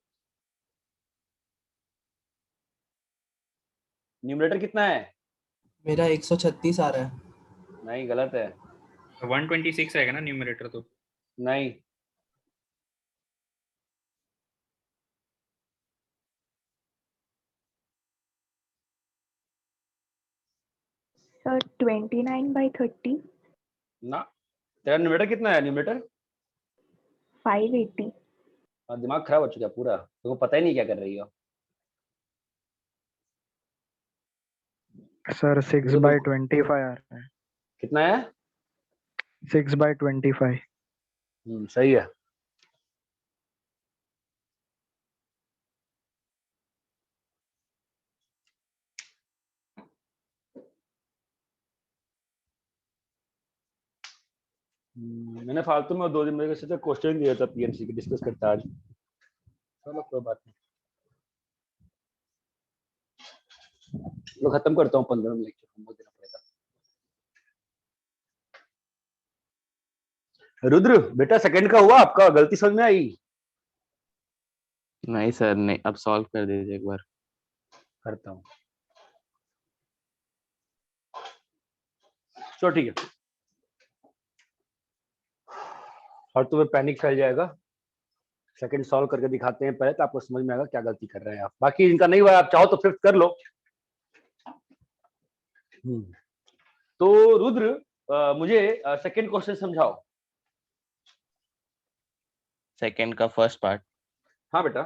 न्यूमरेटर कितना है?
मेरा 136 आ रहा है।
नहीं, गलत है।
126 आएगा ना न्यूमरेटर तो।
नहीं,
सर 29/30
ना। तेरा न्यूमरेटर कितना है? न्यूमरेटर
580।
दिमाग खराब हो चुका है पूरा, तुमको पता ही नहीं क्या कर रही हो।
सर
ये
6/25 आ रहा है।
कितना है?
6/25।
सही है। मैंने फालतू में 2 दिन मेरे से क्वेश्चन दिया था पीएनसी की, डिस्कस करता आज। चलो कोई बात नहीं, लो खत्म करता हूँ 15 मिनट लेक्चर, होमवर्क देना पड़ेगा। रुद्र बेटा, सेकंड का हुआ आपका? गलती समझ में आई?
नहीं सर नहीं, अब सॉल्व कर दीजिए एक बार।
करता हूँ, चलो ठीक है। और तुम्हें पैनिक फैल जाएगा। सेकंड सॉल्व करके दिखाते हैं पहले, तो आपको समझ में आएगा क्या गलती कर रहे हैं आप। बाकी इनका नहीं हुआ, आप चाहो तो फिफ्थ कर लो। तो रुद्र मुझे सेकंड क्वेश्चन समझाओ।
सेकंड का फर्स्ट पार्ट।
हाँ बेटा।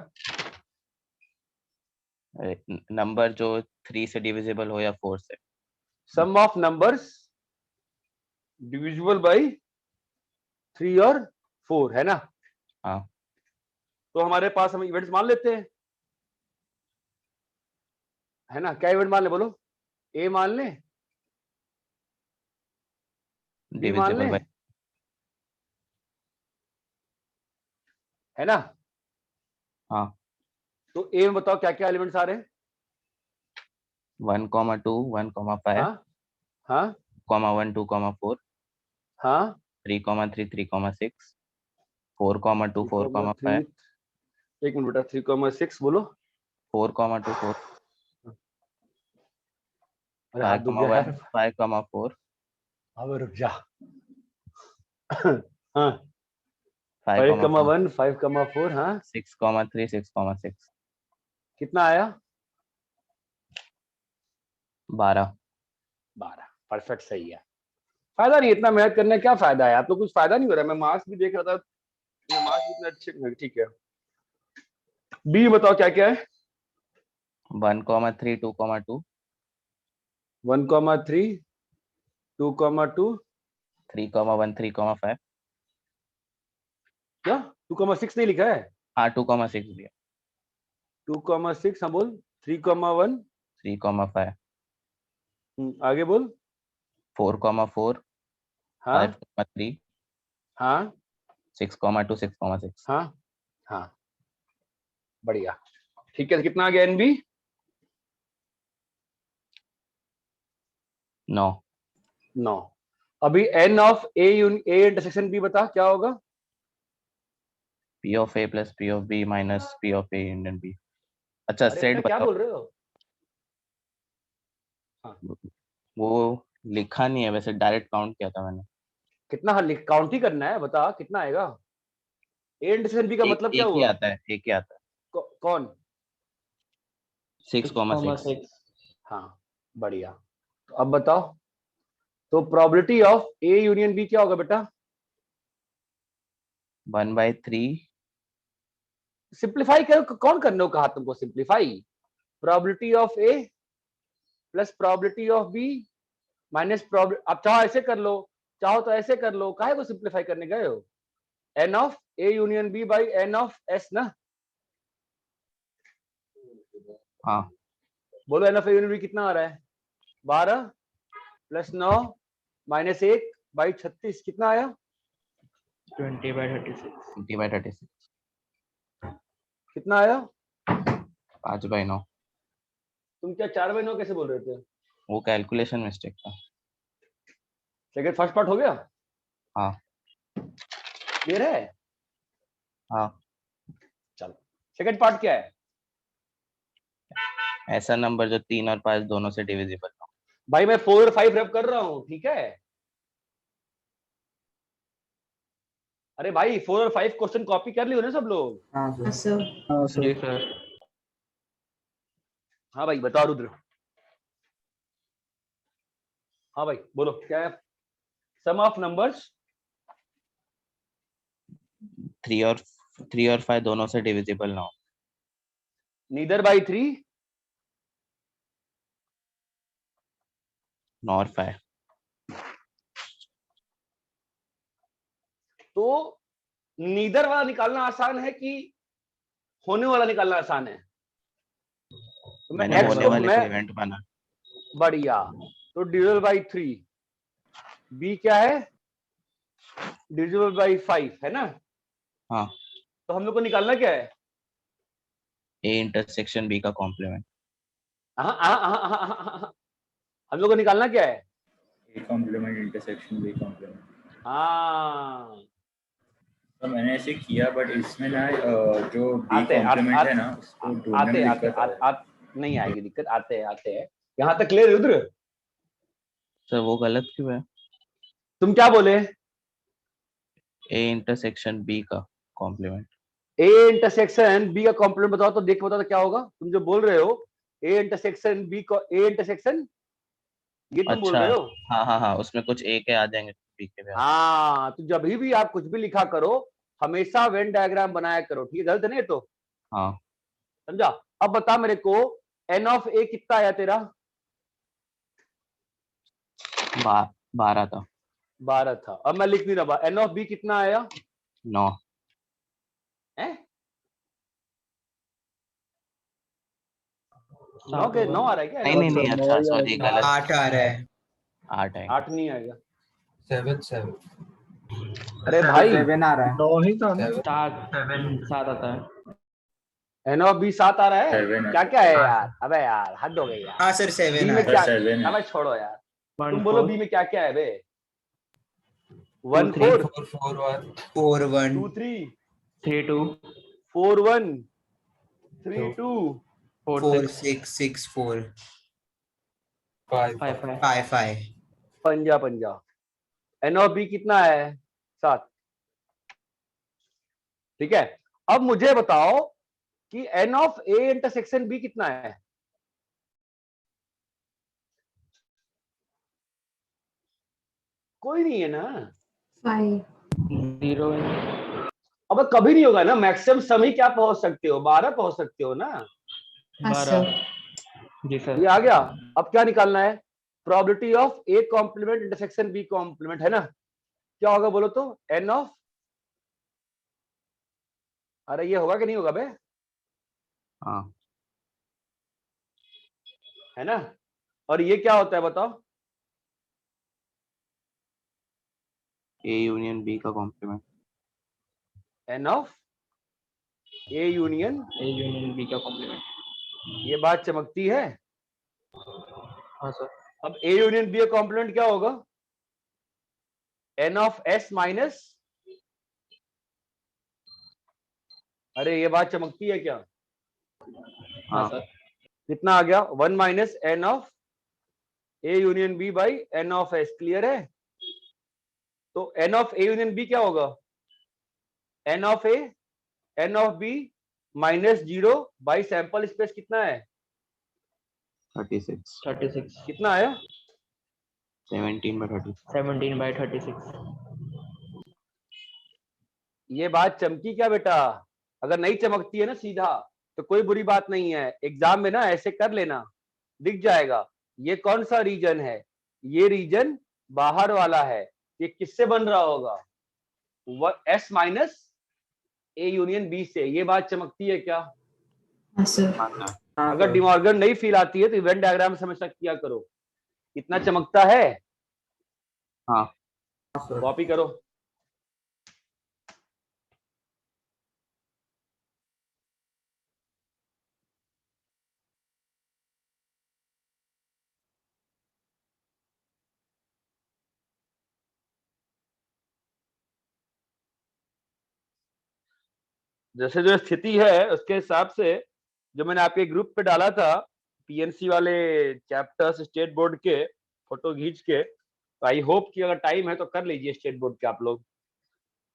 नंबर जो 3 से डिविजिबल हो या 4 से।
सम ऑफ नंबर्स डिविजिबल बाय 3 और 4 है ना?
हाँ।
तो हमारे पास हम इवेंट्स मान लेते हैं, है ना? क्या इवेंट मान ले बोलो? ए मान ले, बी मान ले,
डिविजिबल बाय।
है ना?
हाँ।
तो ए में बताओ क्या क्या एलिमेंट्स आ रहे हैं?
1,2 1,5
हाँ हाँ
1 2 4
हाँ
3 3 3 6 4 2 4 5
एक मिनट बेटा, 3,6 बोलो।
4 2 4
अरे हाथ
5
दुख गया
1
यार।
5 4
अब रुक जा। हाँ
5
5,1 5,4 हाँ
6 3 6 6
कितना आया?
12।
परफेक्ट, सही है। फायदा नहीं इतना मेहनत करने, क्या फायदा है? आप तो कुछ फायदा नहीं हो रहा है। मैं मार्क्स भी देख रहा था, मार्क्स इतने अच्छे। ठीक है, बी बताओ क्या क्या है?
1 3 2 2
1,3 2,2
3 1 3 5।
क्या 2,6 नहीं लिखा है?
हाँ 2 6 दिया।
2,6 हाँ बोल। 3,1
3 5
आगे बोल।
4 4
हाँ
5 3
हाँ
6 2 6 6
हाँ हाँ बढ़िया। ठीक है, कितना आ गया एनबी?
9।
अभी n of A intersection B बता क्या होगा?
P of A plus P of B minus P of A union B। अच्छा
अरे
सेट
बेटा क्या
बताओ।
बोल रहे हो? हाँ
वो लिखा नहीं है वैसे, डायरेक्ट काउंट किया था मैंने।
कितना? हाँ काउंट ही करना है, बता कितना आएगा? ए इंटरसेक्शन बी का मतलब क्या
एक ही
हुआ?
आता है, एक ही आता है।
कौन?
6 6।
हाँ बढ़िया। तो अब बताओ, तो probability of A union B क्या होगा बेटा?
1/3।
सिंप्लीफाई करो। कौन करने को कहा तुमको simplify? Probability of A plus probability of B minus अब चाहो ऐसे कर लो, चाहो तो ऐसे कर लो, काहे को सिंप्लीफाई करने गए हो? N of A union B by n of S ना?
हाँ
बोलो n of A union B कितना आ रहा है? 12 प्लस 9 माइनस 1 बाई 36 कितना आया?
20/36।
20/36।
कितना आया?
5/9।
तुम क्या 4/9 कैसे बोल रहे थे?
वो कैलकुलेशन मिस्टेक था।
सेकंड फर्स्ट पार्ट हो गया?
हाँ।
क्लियर है?
हाँ।
चलो सेकंड पार्ट क्या है?
ऐसा नंबर जो 3 और 5 दोनों से डिविजिबल हो।
भाई मैं 4 और 5 रब कर रहा हूँ, ठीक है? अरे भाई 4 और 5 क्वेश्चन कॉपी कर लियो ना सब लोग?
हाँ सर।
जी सर।
हाँ भाई बताओ रुद्र। हाँ भाई बोलो क्या है? सम ऑफ नंबर्स
3 और 5 दोनों से डिविजिबल ना हो।
Neither by 3
nor 5।
तो नीदर वाला निकालना आसान है कि होने वाला निकालना आसान है? तो मैं
मैंने
x
होने
को
वाले
मैं
को इवेंट माना।
बढ़िया। तो डिविजिबल बाई 3, b क्या है? डिविजिबल बाई 5 है ना?
हाँ।
तो हम लोग को निकालना क्या है?
a इंटरसेक्शन b का कॉम्प्लीमेंट।
हम लोग को निकालना क्या है?
a complement intersection b complement.
हाँ
तो मैंने ऐसे किया, बट इसमें ना जो b
आते
कॉम्प्लीमेंट है ना, उसको ढूंढने
आते
में
आते
दिक्कत है।
नहीं आएगी दिक्कत। आते हैं यहाँ तक क्लियर रुद्र?
सर वो गलत क्यों है?
तुम क्या बोले?
a इंटरसेक्शन b का कॉम्प्लीमेंट।
ए इंटरसेक्शन बी का कॉम्प्लीमेंट बताओ तो देख, बताओ तो क्या होगा? तुम जो बोल रहे हो ए इंटरसेक्शन बी को ए इंटरसेक्शन, ये तुम बोल
अच्छा।
रहे हो?
हाँ, उसमें कुछ a के आ जाएंगे b के भी आ
हाँ तो जब भी आप कुछ भी लिखा करो हमेशा वेन डायग्राम बनाया करो, ठीक है? गलत है ना ये तो?
हाँ।
समझा? अब बता मेरे को एन ऑफ ए कितना आया तेरा?
12 था।
12 था। अब मैं लिख नहीं रहा, एन ऑफ बी कितना आया?
9।
है 9 के 9 आ रहा है क्या?
नहीं, अच्छा सॉरी गलत।
8 आ रहा है।
8 है।
8 नहीं आएगा।
7
अरे भाई
7 आ रहा है। 9 ही था ना।
7 आता है।
एन ऑफ बी 7 आ रहा है?
7
क्या क्या है यार? अबे यार हद हो गई यार।
हाँ सर 7
बी
आ
में
रहा
क्या?
है।
7 है।
अबे छोड़ो यार, तुम बोलो बी में क्या क्या है बे? 1 4
4 1
2 3
3 2
4 1 3 2
4 6 6 4
5
5 5।
पंजा पंजा। एन ऑफ बी कितना है? 7। ठीक है। अब मुझे बताओ कि n of A intersection B कितना है? कोई नहीं है ना?
5
0
अब कभी नहीं होगा ना, मैक्सिमम सम ही क्या पहुंच सकते हो? 12 पहुंच सकते हो ना?
हाँ सर।
जी सर।
ये आ गया। अब क्या निकालना है? Probability of A complement intersection B complement, है ना? क्या होगा बोलो तो? एन ऑफ, अरे ये होगा कि नहीं होगा बे?
हाँ।
है ना? और ये क्या होता है बताओ?
a यूनियन b का complement.
N of A union
b का कॉम्प्लीमेंट।
ये बात चमकती है।
हाँ सर।
अब ए यूनियन बी का कॉम्प्लीमेंट क्या होगा? एन ऑफ एस माइनस, अरे ये बात चमकती है क्या?
हाँ सर।
कितना आ गया? 1 minus n of A union B by n of S. Clear है? तो n of A union B क्या होगा? N of A n of B minus 0 by sample space कितना है?
36।
कितना आया?
17/36।
ये बात चमकी क्या बेटा? अगर नहीं चमकती है ना सीधा तो कोई बुरी बात नहीं है, एग्जाम में ना ऐसे कर लेना, दिख जाएगा। ये कौन सा रीजन है? ये रीजन बाहर वाला है। ये किससे बन रहा होगा? S minus A union B से। ये बात चमकती है क्या?
हाँ सर।
अगर डिमॉर्गन नहीं फील आती है तो इवेंट डायग्राम समझ किया करो। कितना चमकता है?
हाँ।
कॉपी करो। जैसे जो स्थिति है उसके हिसाब से जो मैंने आपके ग्रुप पे डाला था पीएनसी वाले चैप्टर्स स्टेट बोर्ड के फोटो खींच के, तो आई होप कि अगर टाइम है तो कर लीजिए स्टेट बोर्ड के आप लोग,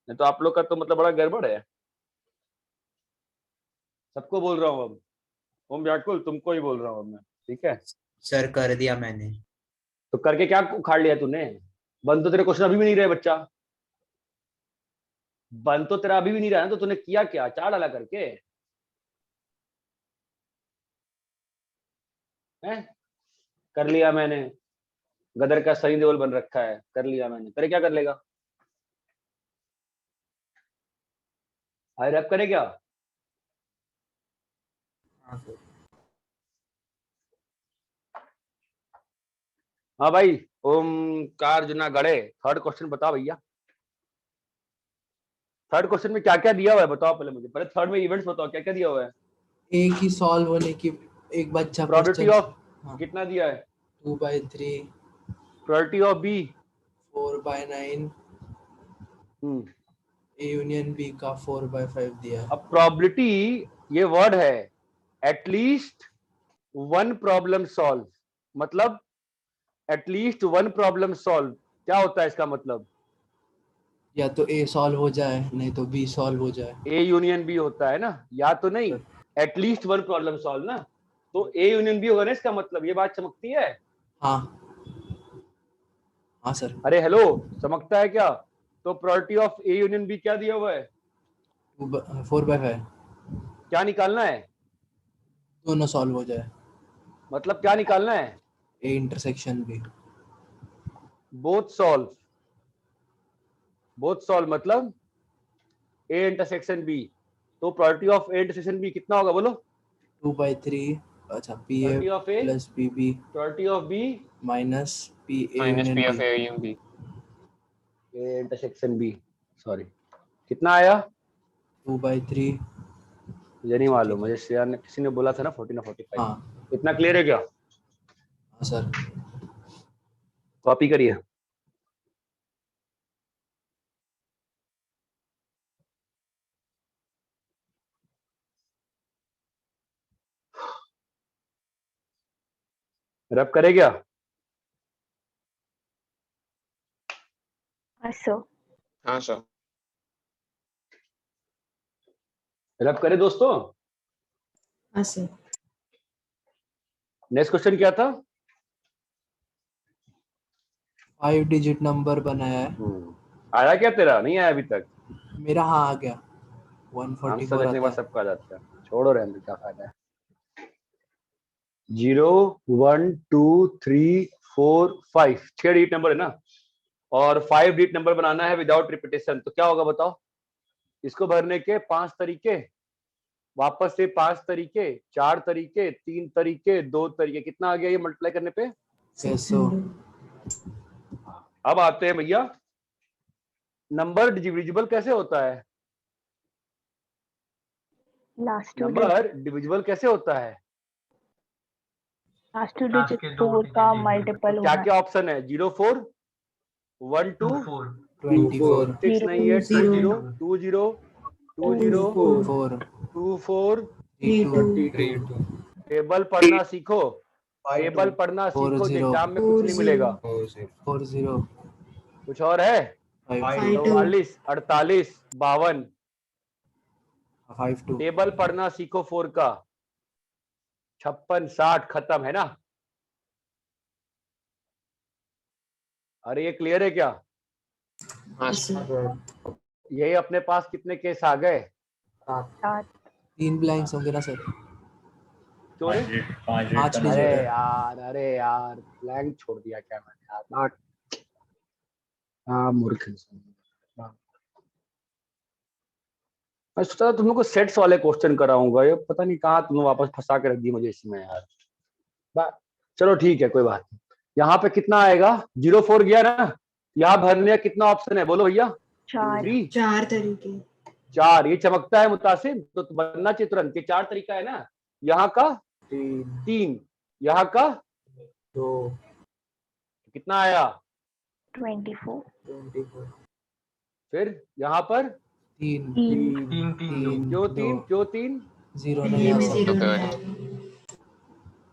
नहीं तो आप लोग का तो मतलब बड़ा गड़बड़ है। सबको बोल रहा हूँ अब, ओम व्याकुल तुमको ही बोल रहा हूँ अब मैं, ठीक है?
सर कर दिया मैंने।
तो करके क्या उखाड़ लिया तूने? बंद तो तेरे क्वेश्चन अभी भी नहीं रहे बच्चा, बंद तो तेरा अभी भी नहीं रहा है, तो तूने किया क्या? चार डाला करके हैं? कर लिया मैंने, गदर का सनी देओल बन रखा है, कर लिया मैंने, करे क्या कर लेगा? हाई रैप करे क्या?
हाँ सर।
हाँ भाई ओमकार जुना गड़े, थर्ड क्वेश्चन बताओ भैया। थर्ड क्वेश्चन में क्या क्या दिया हुआ है बताओ पहले मुझे, पहले थर्ड में इवेंट्स बताओ क्या क्या दिया हुआ है।
एक ही सॉल्व होने की एक बच्चा
प्रोबेबिलिटी
क्वेश्चन
ऑफ कितना दिया है?
2/3
probability of B
4/9 A union B का 4/5 दिया है।
अब प्रोबेबिलिटी ये वर्ड है, एटलीस्ट वन प्रॉब्लम सॉल्व, मतलब एटलीस्ट वन प्रॉब्लम सॉल्व क्या होता है इसका मतलब?
या तो ए सॉल्व हो जाए नहीं तो बी सॉल्व हो जाए।
ए यूनियन बी होता है ना, या तो नहीं, एटलीस्ट वन प्रॉब्लम सॉल्व ना, तो ए यूनियन बी होगा ना इसका मतलब, ये बात चमकती है?
हाँ हाँ सर।
अरे हेलो, चमकता है क्या? तो probability of A union B क्या दिया हुआ है?
4/5।
क्या निकालना है?
दोनों सॉल्व हो जाए।
मतलब क्या निकालना है?
A intersection B.
Both solve मतलब ए इंटरसेक्शन बी, तो probability of A intersection B कितना होगा बोलो?
2/3 अच्छा P A
probability of A
plus B B
probability of B
minus P A union B.
A intersection B, sorry कितना आया?
2/3।
मुझे नहीं मालूम, मुझे श्रेया ने किसी ने बोला था ना 14 और 45।
हाँ
इतना क्लियर है क्या?
हाँ सर।
कॉपी करिए। रब करे क्या?
हाँ सर।
रब करे दोस्तों।
हाँ सर।
नेक्स्ट क्वेश्चन क्या था?
5 डिजिट नंबर बनाया है।
आया क्या तेरा? नहीं आया अभी तक?
मेरा हाँ आ गया।
आंसर
144
देखने के बाद
आता है।
सबका आ जाता है, छोड़ो रहने दो, क्या फायदा है। 0 1 2 3 4 5 6 डिजिट नंबर है ना, और 5 डिजिट नंबर बनाना है विदाउट रिपीटेशन, तो क्या होगा बताओ? इसको भरने के 5 तरीके, वापस से 5 तरीके, 4 तरीके, 3 तरीके, 2 तरीके, कितना आ गया ये मल्टीप्लाई करने पे?
600।
अब आते हैं भैया, नंबर डिविजिबल कैसे होता है? नंबर डिविजिबल कैसे होता है?
लास्ट टू डिजिट 4 का मल्टीपल
क्या
होना
क्या ऑप्शन है? 0 4 1 2
24
6 नहीं है 2 0 2 0 2 0
4
2 4
32
टेबल पढ़ना सीखो, टेबल पढ़ना सीखो,
40
एग्जाम में कुछ नहीं मिलेगा।
40
कुछ और है? 44 48 52
52
टेबल पढ़ना सीखो 4 का, 56 60 खत्म है ना? अरे ये क्लियर है क्या?
हाँ सर।
यही अपने पास कितने केस आ गए?
3 ब्लैंक्स होंगे ना सर।
क्यों रे?
5
पांच
डिजिट
digit
अरे
है।
अरे यार ब्लैंक छोड़ दिया क्या मैंने यार, नॉट। हाँ मूर्ख इंसान। मैं सोचा था तुम लोग को सेट्स वाले क्वेश्चन कराऊंगा, ये पता नहीं कहाँ तुमने वापस फंसा के रख दी मुझे इसमें यार। चलो ठीक है कोई बात नहीं। यहाँ पे कितना आएगा? 0 4 गया ना, यहाँ भरने का कितना ऑप्शन है बोलो भैया?
4
4 तरीके।
4, ये चमकता है मुतासिम, तो बनना चाहिए तुरंत, ये 4 तरीका है ना। यहाँ का 3, यहाँ का
2
कितना आया?
24
फिर यहाँ पर
तीन
तीन
क्यों तीन? क्यों तीन?
जीरो
ये
नहीं आ
भी
सकता।
Zero
Okay.
नहीं आएगा।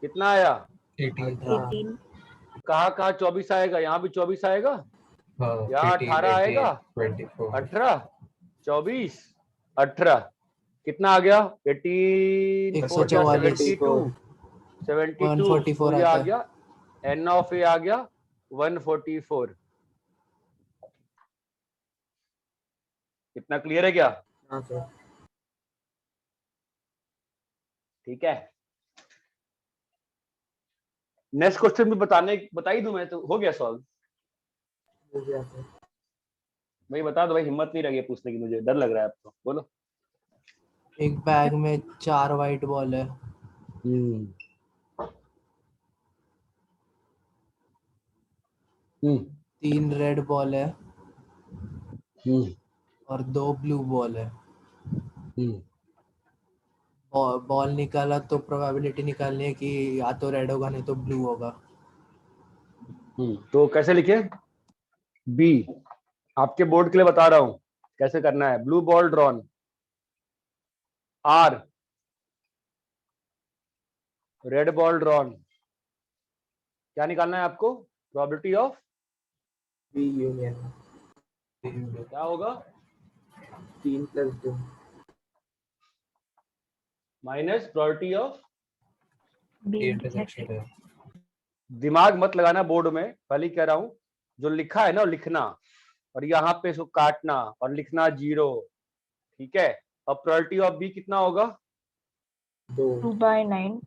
कितना आया?
18
कहाँ 24 आएगा? यहाँ भी 24 आएगा, यहाँ 18 आएगा, 18 24 18 कितना आ गया? 18 4 जा 72 72 तो ये आ गया n ऑफ a आ गया 144। कितना क्लियर है क्या?
हाँ सर।
ठीक है, नेक्स्ट क्वेश्चन भी बता ही दूं मैं, तो हो गया सॉल्व।
हो गया सर।
भाई बता दो भाई, हिम्मत नहीं रही पूछने की, मुझे डर लग रहा है अब तो। बोलो।
एक बैग में 4 वाइट बॉल है।
हम्म
3 रेड बॉल है और 2 ब्लू बॉल है। बॉल निकाला तो प्रोबेबिलिटी निकालनी है कि या तो रेड होगा नहीं तो ब्लू होगा।
तो कैसे लिखे? बी, आपके बोर्ड के लिए बता रहा हूं कैसे करना है। Blue ball drawn, or red ball drawn. क्या निकालना है आपको? प्रोबेबिलिटी ऑफ
बी यूनियन
क्या होगा?
3 + 2
minus probability of
B intersection.
दिमाग मत लगाना बोर्ड में, पहले ही कह रहा हूं, जो लिखा है ना लिखना, और यहाँ पे इसको काटना और लिखना 0। ठीक है, अब प्रोबेबिलिटी ऑफ बी कितना होगा?
2/9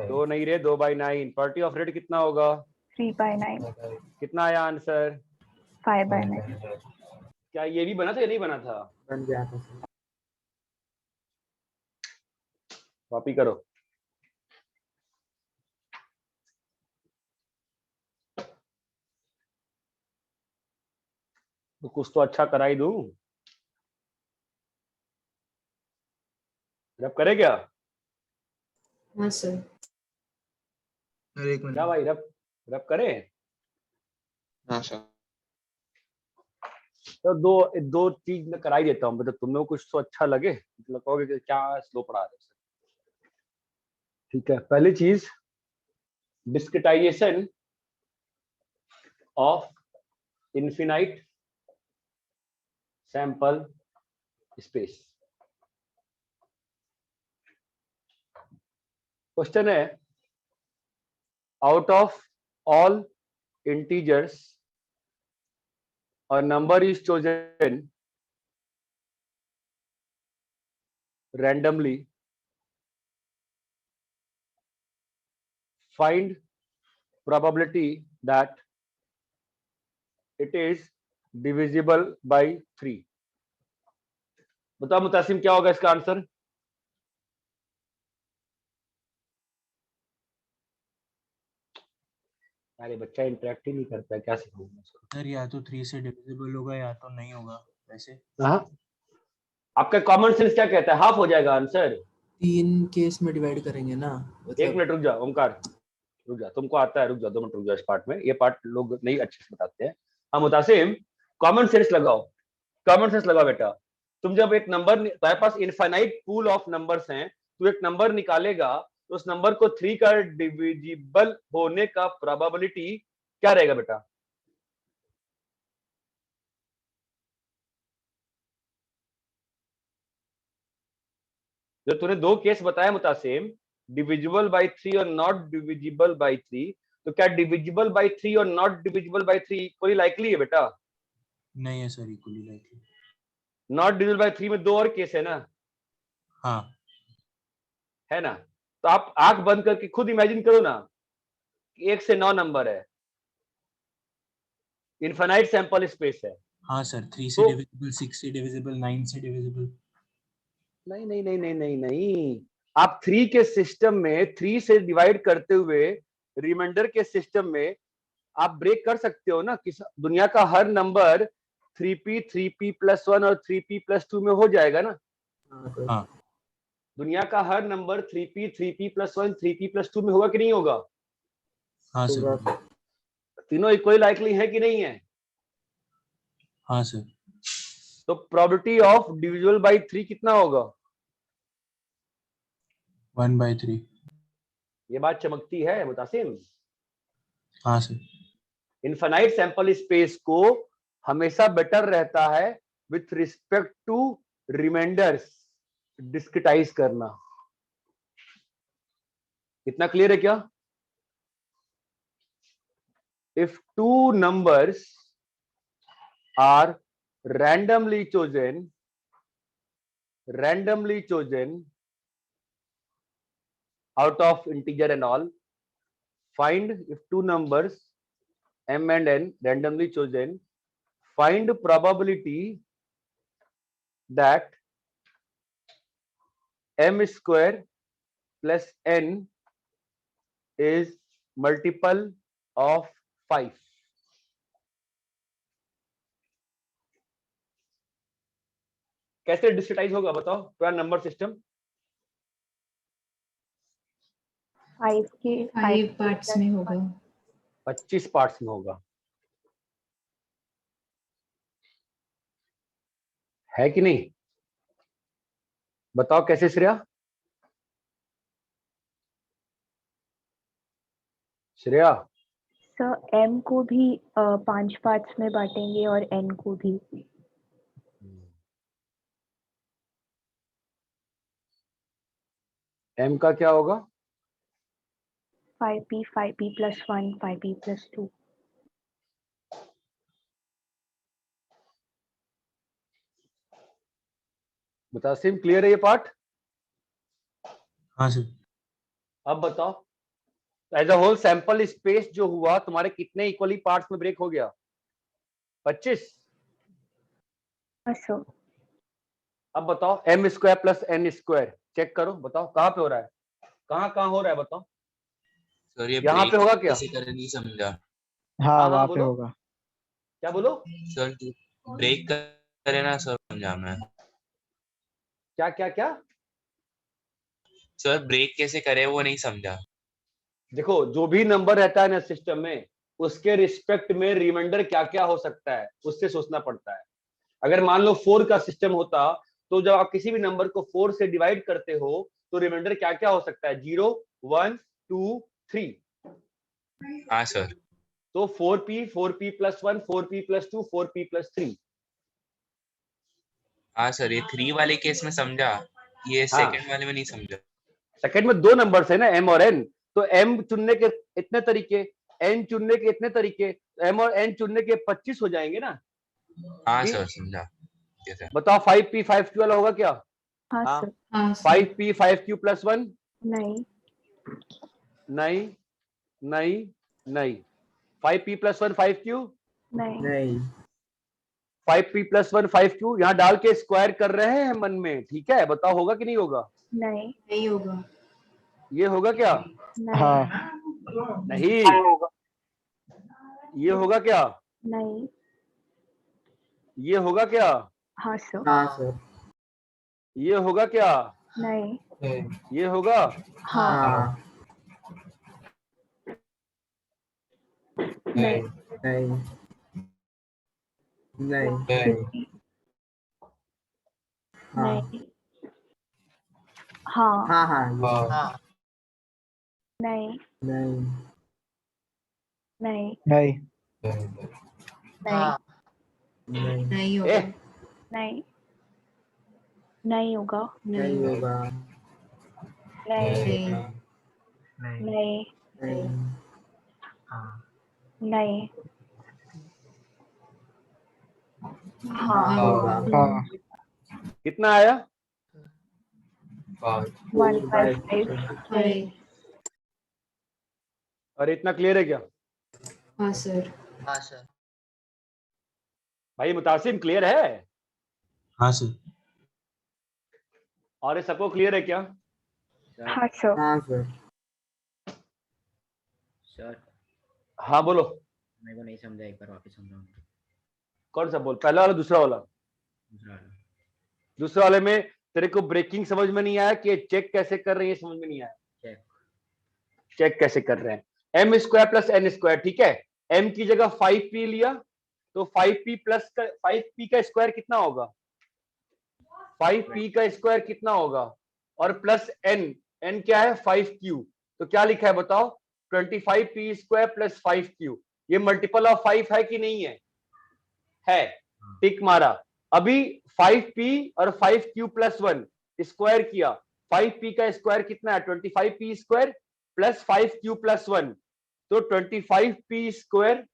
2 नहीं रे, 2/9। प्रोबेबिलिटी ऑफ रेड कितना होगा?
3/9
कितना आया आंसर?
5/9
क्या ये भी बना था या नहीं बना था?
बन गया था सर।
कॉपी करो। तो कुछ तो अच्छा करा ही दूं। रब करे क्या?
हाँ सर।
एक
क्या भाई, रब करे?
हाँ सर।
तो दो चीज मैं करा ही देता हूँ, मतलब तुम लोग कुछ तो अच्छा लगे, मतलब कहोगे कि क्या स्लो पढ़ा रहे हो। ठीक है, पहली चीज discretization of infinite sample space. Question है, out of all integers a number is chosen randomly, find probability that it is divisible by 3। बताओ मुतासिम, क्या होगा इसका आंसर? अरे बच्चा इंटरेक्ट ही नहीं करता है, क्या सिखाऊंगा उसको?
सर या तो 3 से डिविजिबल होगा या तो नहीं होगा वैसे।
हाँ, आपका कॉमन सेंस क्या कहता है? हाफ हो जाएगा आंसर।
3 केस में डिवाइड करेंगे ना,
एक मिनट रुक जा ओमकार, रुक जा, तुमको आता है, रुक जा 2 मिनट रुक जा। इस पार्ट में, ये पार्ट लोग नहीं अच्छे से बताते हैं। हाँ मुतासिम, कॉमन सेंस लगाओ, कॉमन सेंस लगाओ बेटा। तुम जब एक नंबर, तुम्हारे पास इनफाइनाइट पूल ऑफ नंबर्स हैं, तू एक नंबर निकालेगा तो उस नंबर को 3 का डिविजिबल होने का प्रोबेबिलिटी क्या रहेगा बेटा? जो तूने 2 केस बताया मुतासिम, डिविजिबल बाय 3 और नॉट डिविजिबल बाय 3, तो क्या डिविजिबल बाय 3 और नॉट डिविजिबल बाय 3 कोई लाइकली है बेटा?
नहीं है sir, equally likely.
Not divisible by 3 में 2 और केस है ना?
हाँ
है ना? तो आप आंख बंद करके खुद इमेजिन करो ना, 1 से 9 नंबर है, इनफाइनाइट सैंपल स्पेस है।
हाँ सर, 3 से
तो
डिविजिबल, 6 से डिविजिबल, 9 से डिविजिबल।
नहीं नहीं नहीं नहीं नहीं नहीं, आप 3 के सिस्टम में 3 से डिवाइड करते हुए रिमाइंडर के सिस्टम में आप ब्रेक कर सकते हो ना। कि दुनिया का हर नंबर 3p 3p+1 और 3p+2 में हो जाएगा ना?
हाँ
दुनिया का हर नंबर 3p 3p+1 3p+2 में होगा कि नहीं होगा?
हाँ सर।
तीनों इक्वली लाइकली है कि नहीं है?
हाँ सर।
तो प्रोबेबिलिटी ऑफ डिविजिबल बाय 3 कितना होगा?
1/3।
ये बात चमकती है मुतासिम।
हाँ सर।
इनफाइनाइट सैंपल स्पेस को हमेशा बेटर रहता है with respect to remainders discretize करना। इतना क्लियर है क्या? If two numbers are randomly chosen out of integer and all, find if two numbers m and n randomly chosen, find probability that m square plus n is multiple of 5. कैसे डिस्क्रिटाइज होगा बताओ पूरा number system?
5 के
5 parts में होगा।
25 parts में होगा, है कि नहीं? बताओ कैसे श्रेया? श्रेया
सर m को भी 5 पार्ट्स में बांटेंगे और n को भी।
m का क्या होगा?
5p 5p plus 1 5p plus 2।
Mutassim clear है ये पार्ट?
हाँ सर।
अब बताओ as a whole sample space जो हुआ तुम्हारे कितने इक्वली पार्ट्स में ब्रेक हो गया? 25।
सर
अब बताओ m square plus n square check करो, बताओ कहाँ पे हो रहा है, कहाँ हो रहा है बताओ?
सर ये
यहाँ पे होगा क्या?
कैसे करें नहीं समझा।
हाँ वहाँ पे होगा। क्या बोलो?
सर ब्रेक करे ना सर, समझा मैं।
क्या?
सर ब्रेक कैसे करे वो नहीं समझा।
देखो जो भी नंबर रहता है ना सिस्टम में, उसके रिस्पेक्ट में रिमाइंडर क्या क्या हो सकता है उससे सोचना पड़ता है। अगर मान लो 4 का सिस्टम होता तो जब आप किसी भी नंबर को 4 से डिवाइड करते हो तो रिमाइंडर क्या क्या हो सकता है? 0 1 2 3।
हाँ सर।
तो 4p plus 1 4p plus 2 4p plus 3।
हाँ सर ये 3 वाले केस में समझा, ये सेकंड वाले में नहीं समझा।
सेकंड में 2 नंबर्स है ना m और n, तो m चुनने के इतने तरीके, n चुनने के इतने तरीके, m और n चुनने के 25 हो जाएंगे ना।
हाँ सर समझा।
बताओ 5p 5q वाला होगा क्या?
हाँ सर।
5p 5q plus 1 नहीं 5p plus 1 5q
नहीं
5p plus 1 5q यहाँ डाल के स्क्वायर कर रहे हैं मन में, ठीक है? बताओ होगा कि नहीं होगा?
नहीं होगा।
ये होगा क्या?
हाँ
नहीं। ये होगा क्या?
नहीं।
ये होगा क्या?
हाँ सर।
हाँ सर।
ये होगा क्या?
नहीं।
ये होगा?
हाँ।
नहीं नहीं नहीं
नहीं। हाँ।
हाँ हाँ
नहीं
नहीं
नहीं
नहीं
नहीं
नहीं होगा।
नहीं नहीं होगा।
नहीं होगा
नहीं नहीं
नहीं
नहीं।
हाँ
होगा।
कितना आया?
155।
अरे इतना क्लियर है क्या?
हाँ सर।
भाई मुतासिम क्लियर है?
हाँ सर।
और ये सबको क्लियर है क्या?
हाँ सर।
हाँ सर।
सर
हाँ बोलो।
मेरे को नहीं समझा, एक बार वापस समझाओ।
कौन सा बोल? पहला वाला दूसरा वाला?
दूसरा वाला।
दूसरे वाले में तेरे को ब्रेकिंग समझ में नहीं आया कि चेक कैसे कर रहे हैं, समझ में नहीं आया? चेक कैसे कर रहे हैं? m square plus n square, ठीक है? m की जगह 5p लिया, तो 5p प्लस 5p का स्क्वायर कितना होगा? 5p का स्क्वायर कितना होगा? और प्लस n क्या है? 5q। तो क्या लिखा है बताओ? 25p square plus 5q। ये मल्टीपल ऑफ 5 है कि नहीं है? है, टिक मारा। अभी 5p और 5q प्लस 1 स्क्वायर किया, 5p का स्क्वायर कितना है? 25p square plus 5q plus 1। तो 25p square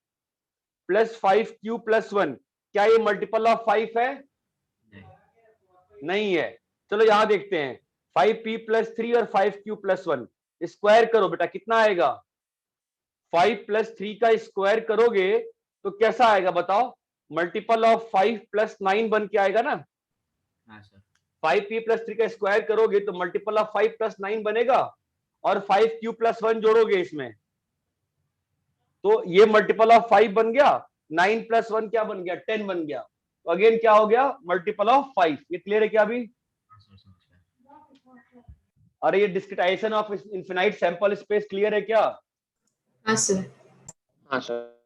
plus 5q plus 1, क्या ये मल्टीपल ऑफ 5 है? नहीं है। चलो यहां देखते हैं, 5p प्लस 3 और 5q प्लस 1 स्क्वायर करो बेटा, कितना आएगा? 5 प्लस 3 का स्क्वायर करोगे तो कैसा आएगा बताओ? मल्टीपल ऑफ 5 प्लस 9 बन के आएगा ना।
हाँ सर।
5p प्लस 3 का स्क्वायर करोगे तो मल्टीपल ऑफ 5 प्लस 9 बनेगा, और 5q प्लस 1 जोड़ोगे इसमें, तो ये मल्टीपल ऑफ 5 बन गया, 9 प्लस 1 क्या बन गया? 10 बन गया। तो अगेन क्या हो गया? Multiple of 5। ये क्लियर है क्या अभी? अरे ये discretization of infinite sample space clear है क्या?
हाँ सर।
हाँ सर।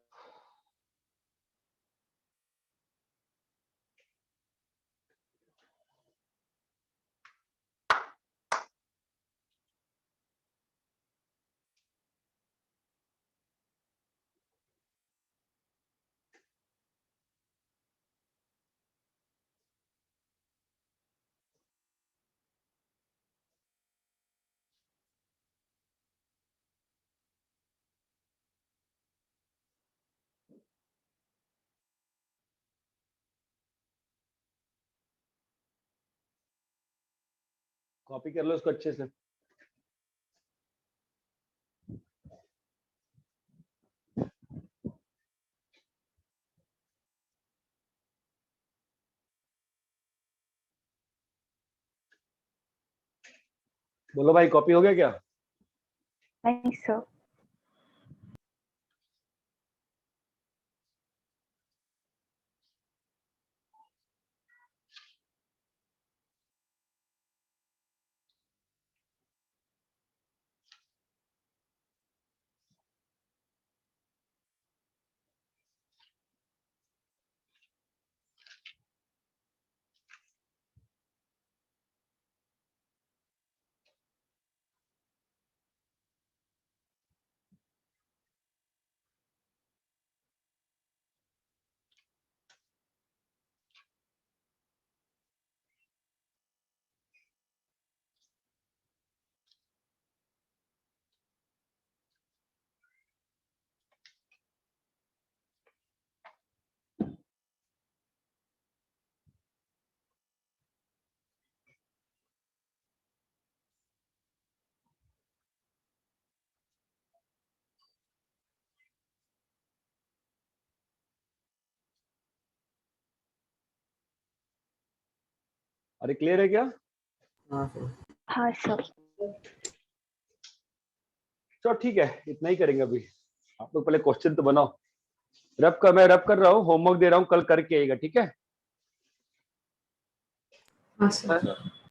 कॉपी कर लो इसको अच्छे से। बोलो भाई, कॉपी हो गया क्या?
नहीं सर। अरे क्लियर है क्या?
हाँ सर।
हाँ सर।
चलो ठीक है, इतना ही करेंगे अभी। आप लोग पहले क्वेश्चन तो बनाओ। मैं रब कर रहा हूँ, होमवर्क दे रहा हूँ, कल करके आएगा, ठीक है?
हाँ सर।